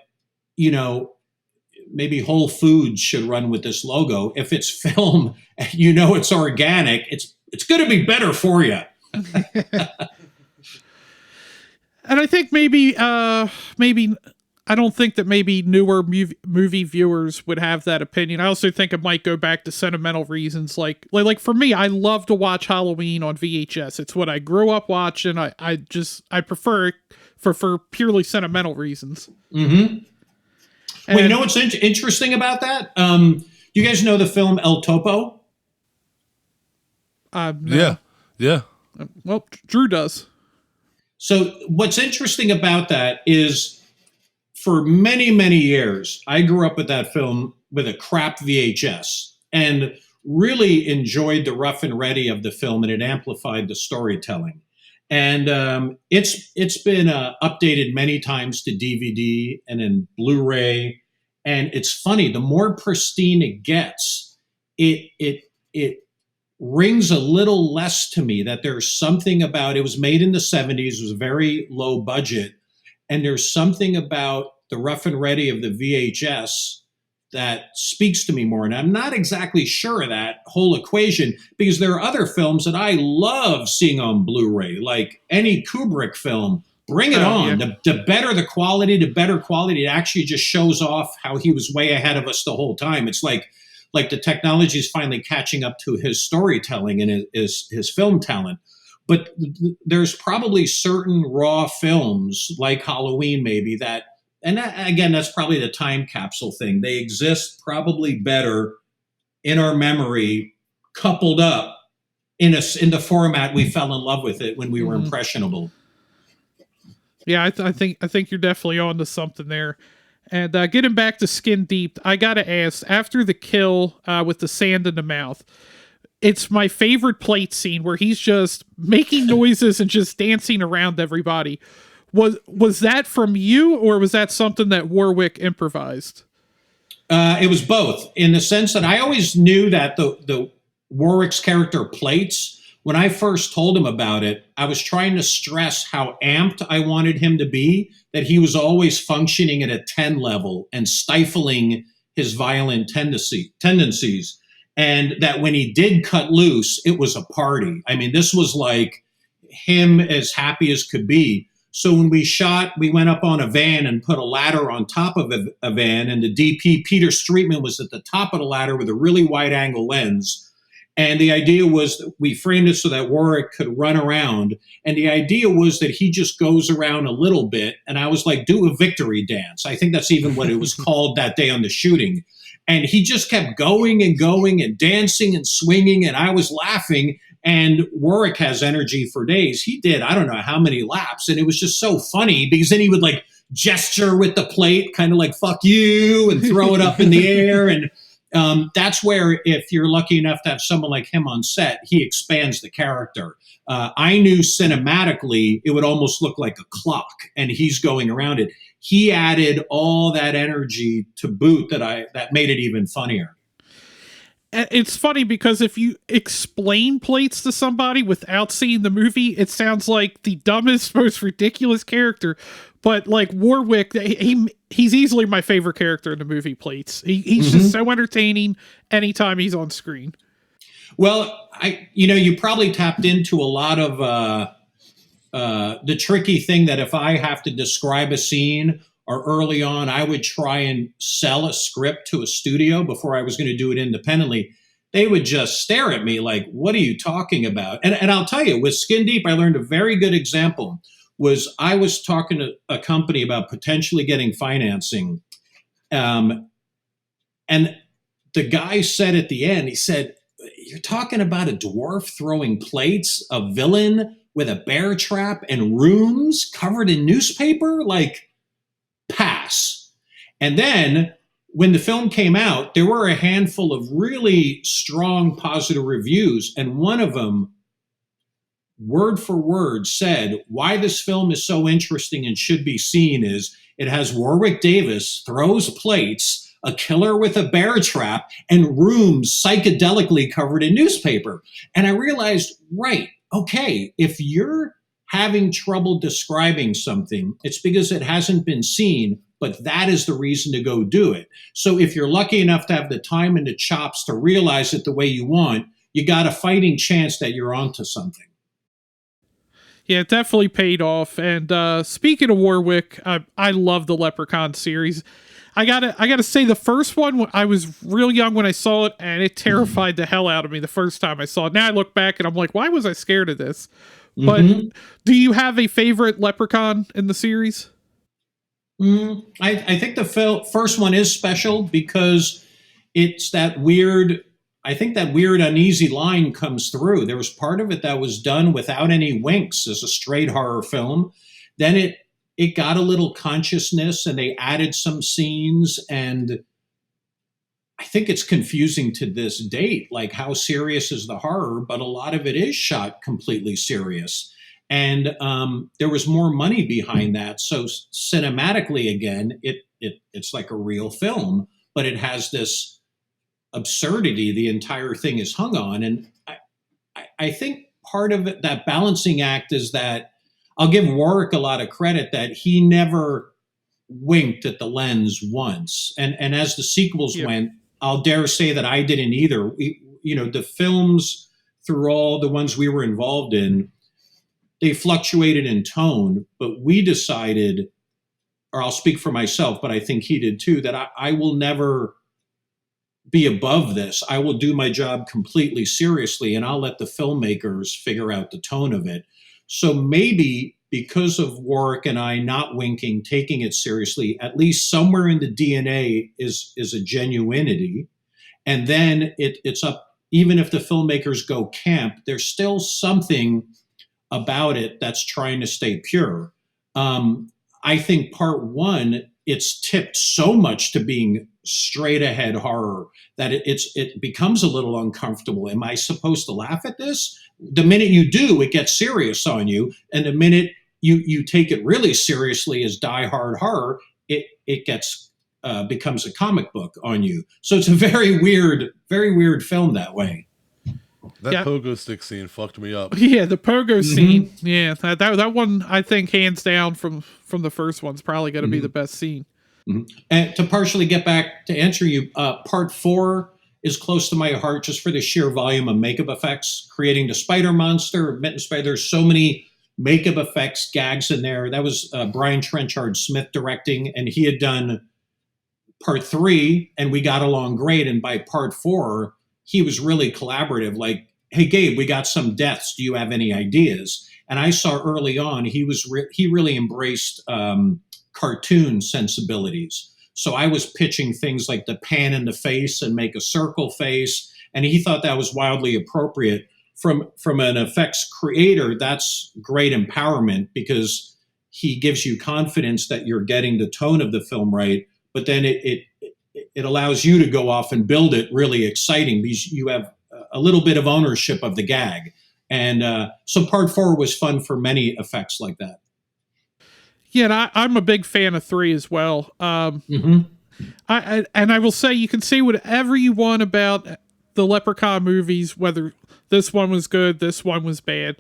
maybe Whole Foods should run with this logo. If it's film, it's organic, it's going to be better for you. And I think maybe I don't think that maybe newer movie viewers would have that opinion. I also think it might go back to sentimental reasons. Like for me, I love to watch Halloween on VHS. It's what I grew up watching. I prefer it for purely sentimental reasons. Mm-hmm. Well, you know what's interesting about that? You guys know the film El Topo? No. Yeah. Well, Drew does. So what's interesting about that is for many, many years, I grew up with that film with a crap VHS and really enjoyed the rough and ready of the film, and it amplified the storytelling. And it's been updated many times to DVD and in Blu-ray. And it's funny, the more pristine it gets, it rings a little less to me. That there's something about it was made in the 70s, it was very low budget, and there's something about the rough and ready of the VHS that speaks to me more. And I'm not exactly sure of that whole equation, because there are other films that I love seeing on Blu-ray, like any Kubrick film. Bring it on. Yeah. The better the quality, the better quality. It actually just shows off how he was way ahead of us the whole time. It's like the technology is finally catching up to his storytelling and his film talent. But there's probably certain raw films like Halloween maybe that, and again, that's probably the time capsule thing. They exist probably better in our memory, coupled up in the format we fell in love with it when we were impressionable. Yeah, I think you're definitely on to something there. And getting back to Skin Deep, I gotta ask, after the kill with the sand in the mouth, it's my favorite plate scene where he's just making noises and just dancing around everybody. Was that from you, or was that something that Warwick improvised? It was both, in the sense that I always knew that the Warwick's character plates, when I first told him about it, I was trying to stress how amped I wanted him to be, that he was always functioning at a 10 level and stifling his violent tendencies. And that when he did cut loose, it was a party. I mean, this was like him as happy as could be. So when we shot, we went up on a van and put a ladder on top of a van, and the DP, Peter Streetman, was at the top of the ladder with a really wide angle lens. And the idea was that we framed it so that Warwick could run around. And the idea was that he just goes around a little bit. And I was like, do a victory dance. I think that's even what it was called that day on the shooting. And he just kept going and going and dancing and swinging. And I was laughing. And Warwick has energy for days. He did, I don't know how many laps. And it was just so funny because then he would like gesture with the plate, kind of like, fuck you, and throw it up in the air. And that's where, if you're lucky enough to have someone like him on set, he expands the character. I knew cinematically it would almost look like a clock and he's going around it. He added all that energy to boot that made it even funnier. It's funny because if you explain plates to somebody without seeing the movie, it sounds like the dumbest, most ridiculous character. But like Warwick, he's easily my favorite character in the movie Plates. He's just so entertaining anytime he's on screen. Well, you probably tapped into a lot of the tricky thing that if I have to describe a scene or early on, I would try and sell a script to a studio before I was going to do it independently. They would just stare at me like, what are you talking about? And I'll tell you, with Skin Deep, I learned a very good example. I was talking to a company about potentially getting financing. And the guy said at the end, he said, you're talking about a dwarf throwing plates, a villain with a bear trap and rooms covered in newspaper? Like, pass. And then when the film came out, there were a handful of really strong positive reviews. And one of them, word for word, said why this film is so interesting and should be seen is it has Warwick Davis throws plates, a killer with a bear trap, and rooms psychedelically covered in newspaper. And I realized, right, okay, if you're having trouble describing something, it's because it hasn't been seen, but that is the reason to go do it. So if you're lucky enough to have the time and the chops to realize it the way you want, you got a fighting chance that you're onto something. Yeah, it definitely paid off. And speaking of Warwick, I love the Leprechaun series. I gotta say, the first one, I was real young when I saw it, and it terrified the hell out of me the first time I saw it. Now I look back and I'm like, why was I scared of this? But do you have a favorite Leprechaun in the series? I think the first one is special because it's that weird, I think that weird uneasy line comes through. There was part of it that was done without any winks as a straight horror film. Then it got a little consciousness and they added some scenes, and I think it's confusing to this date, like how serious is the horror, but a lot of it is shot completely serious. And there was more money behind that. So cinematically, again, it's like a real film, but it has this absurdity the entire thing is hung on. And I think part of it, that balancing act, is that I'll give Warwick a lot of credit that he never winked at the lens once. And as the sequels went, I'll dare say that I didn't either. The films, through all the ones we were involved in, they fluctuated in tone, but we decided, or I'll speak for myself, but I think he did too, that I will never be above this. I will do my job completely seriously, and I'll let the filmmakers figure out the tone of it. So maybe because of Warwick and I not winking, taking it seriously, at least somewhere in the DNA is a genuinity. And then it's up, even if the filmmakers go camp, there's still something about it that's trying to stay pure. I think part one, it's tipped so much to being straight ahead horror that it becomes a little uncomfortable. Am I supposed to laugh at this? The minute you do, it gets serious on you. And the minute you take it really seriously as Die Hard horror, it gets becomes a comic book on you. So it's a very weird film that way. That pogo stick scene fucked me up. Yeah, the pogo scene. Yeah, that one, I think, hands down from the first one's probably going to be the best scene. And to partially get back to answer you, part 4 is close to my heart just for the sheer volume of makeup effects. Creating the spider monster, Mitten Spider, there's so many makeup effects gags in there. That was Brian Trenchard Smith directing, and he had done part 3, and we got along great. And by part 4, he was really collaborative. Like, hey, Gabe, we got some deaths. Do you have any ideas? And I saw early on he really embraced cartoon sensibilities. So I was pitching things like the pan in the face and make a circle face, and he thought that was wildly appropriate from an effects creator, that's great empowerment because he gives you confidence that you're getting the tone of the film right. But then it allows you to go off and build it really exciting because you have a little bit of ownership of the gag. And so part 4 was fun for many effects like that. Yeah, and I'm a big fan of 3 as well. I will say you can say whatever you want about the Leprechaun movies, whether this one was good, this one was bad.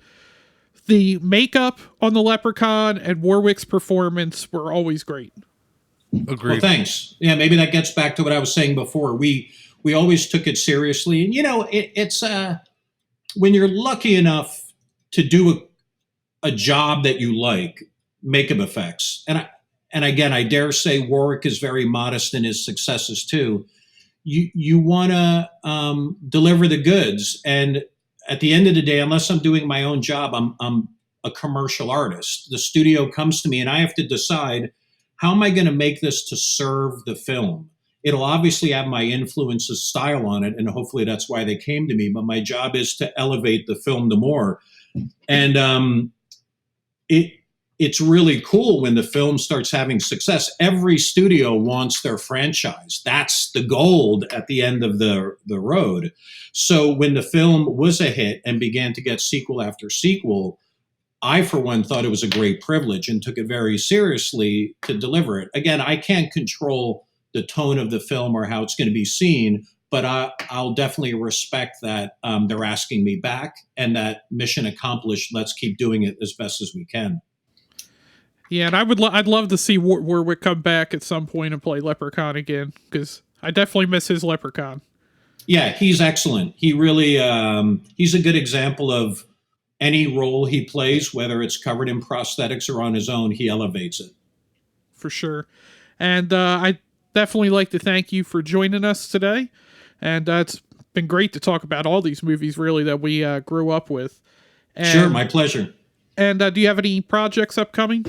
The makeup on the Leprechaun and Warwick's performance were always great. Agreed. Well, thanks. Yeah, maybe that gets back to what I was saying before. We always took it seriously, and it's when you're lucky enough to do a job that you like, makeup effects, and again, I dare say Warwick is very modest in his successes too. You want to deliver the goods, and at the end of the day, unless I'm doing my own job, I'm a commercial artist. The studio comes to me, and I have to decide how am I going to make this to serve the film. It'll obviously have my influences, style on it, and hopefully that's why they came to me. But my job is to elevate the film the more, and it's really cool when the film starts having success. Every studio wants their franchise. That's the gold at the end of the road. So when the film was a hit and began to get sequel after sequel, I, for one, thought it was a great privilege and took it very seriously to deliver it. Again, I can't control the tone of the film or how it's going to be seen, but I'll definitely respect that they're asking me back, and that mission accomplished. Let's keep doing it as best as we can. Yeah, and I'd love to see Warwick come back at some point and play Leprechaun again, because I definitely miss his Leprechaun. Yeah, he's excellent. He really he's a good example of any role he plays, whether it's covered in prosthetics or on his own, he elevates it. For sure. And I definitely like to thank you for joining us today. And it's been great to talk about all these movies, really, that we grew up with. And, sure, my pleasure. And do you have any projects upcoming?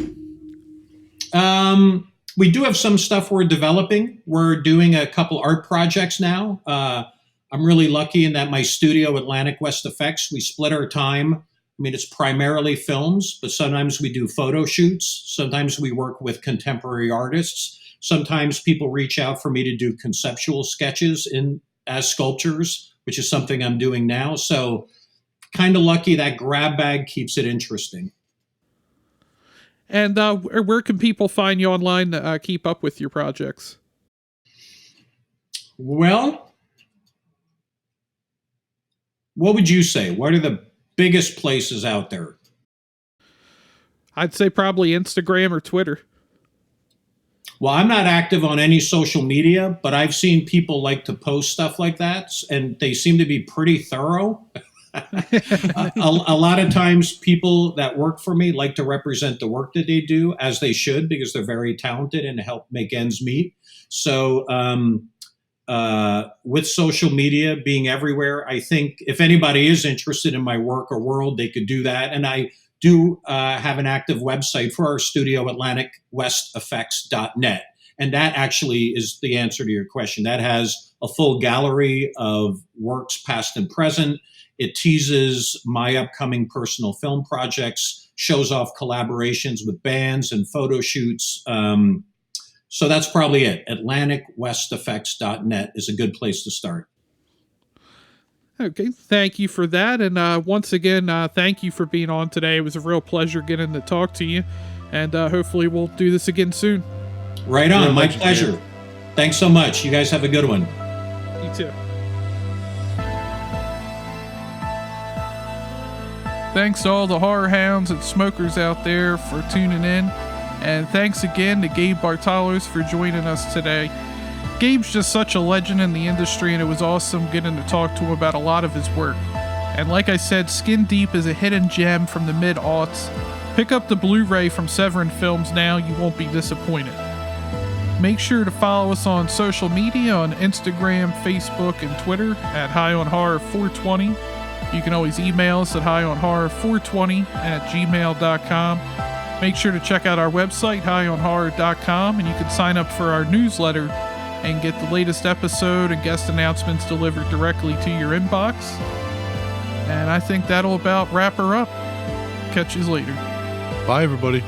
We do have some stuff we're developing. We're doing a couple art projects now. I'm really lucky in that my studio, Atlantic West Effects, we split our time. I mean, it's primarily films, but sometimes we do photo shoots. Sometimes we work with contemporary artists. Sometimes people reach out for me to do conceptual sketches as sculptures, which is something I'm doing now. So kind of lucky that grab bag keeps it interesting. And where can people find you online to keep up with your projects? Well, what would you say? What are the biggest places out there? I'd say probably Instagram or Twitter. Well, I'm not active on any social media, but I've seen people like to post stuff like that, and they seem to be pretty thorough. a lot of times people that work for me like to represent the work that they do, as they should, because they're very talented and help make ends meet. So with social media being everywhere, I think if anybody is interested in my work or world, they could do that. And I do have an active website for our studio, AtlanticWestEffects.net. And that actually is the answer to your question. That has a full gallery of works past and present. It teases my upcoming personal film projects, shows off collaborations with bands and photo shoots. So that's probably it. AtlanticWestEffects.net is a good place to start. Okay, thank you for that. And once again, thank you for being on today. It was a real pleasure getting to talk to you. And hopefully we'll do this again soon. Right on. My pleasure. Thanks so much. You guys have a good one. You too. Thanks to all the horror hounds and smokers out there for tuning in. And thanks again to Gabe Bartalos for joining us today. Gabe's just such a legend in the industry, and it was awesome getting to talk to him about a lot of his work. And like I said, Skin Deep is a hidden gem from the mid-aughts. Pick up the Blu-ray from Severin Films now, you won't be disappointed. Make sure to follow us on social media on Instagram, Facebook, and Twitter at High on Horror 420. You can always email us at highonhorror420@gmail.com. Make sure to check out our website, highonhorror.com, and you can sign up for our newsletter and get the latest episode and guest announcements delivered directly to your inbox. And I think that'll about wrap her up. Catch you later. Bye, everybody.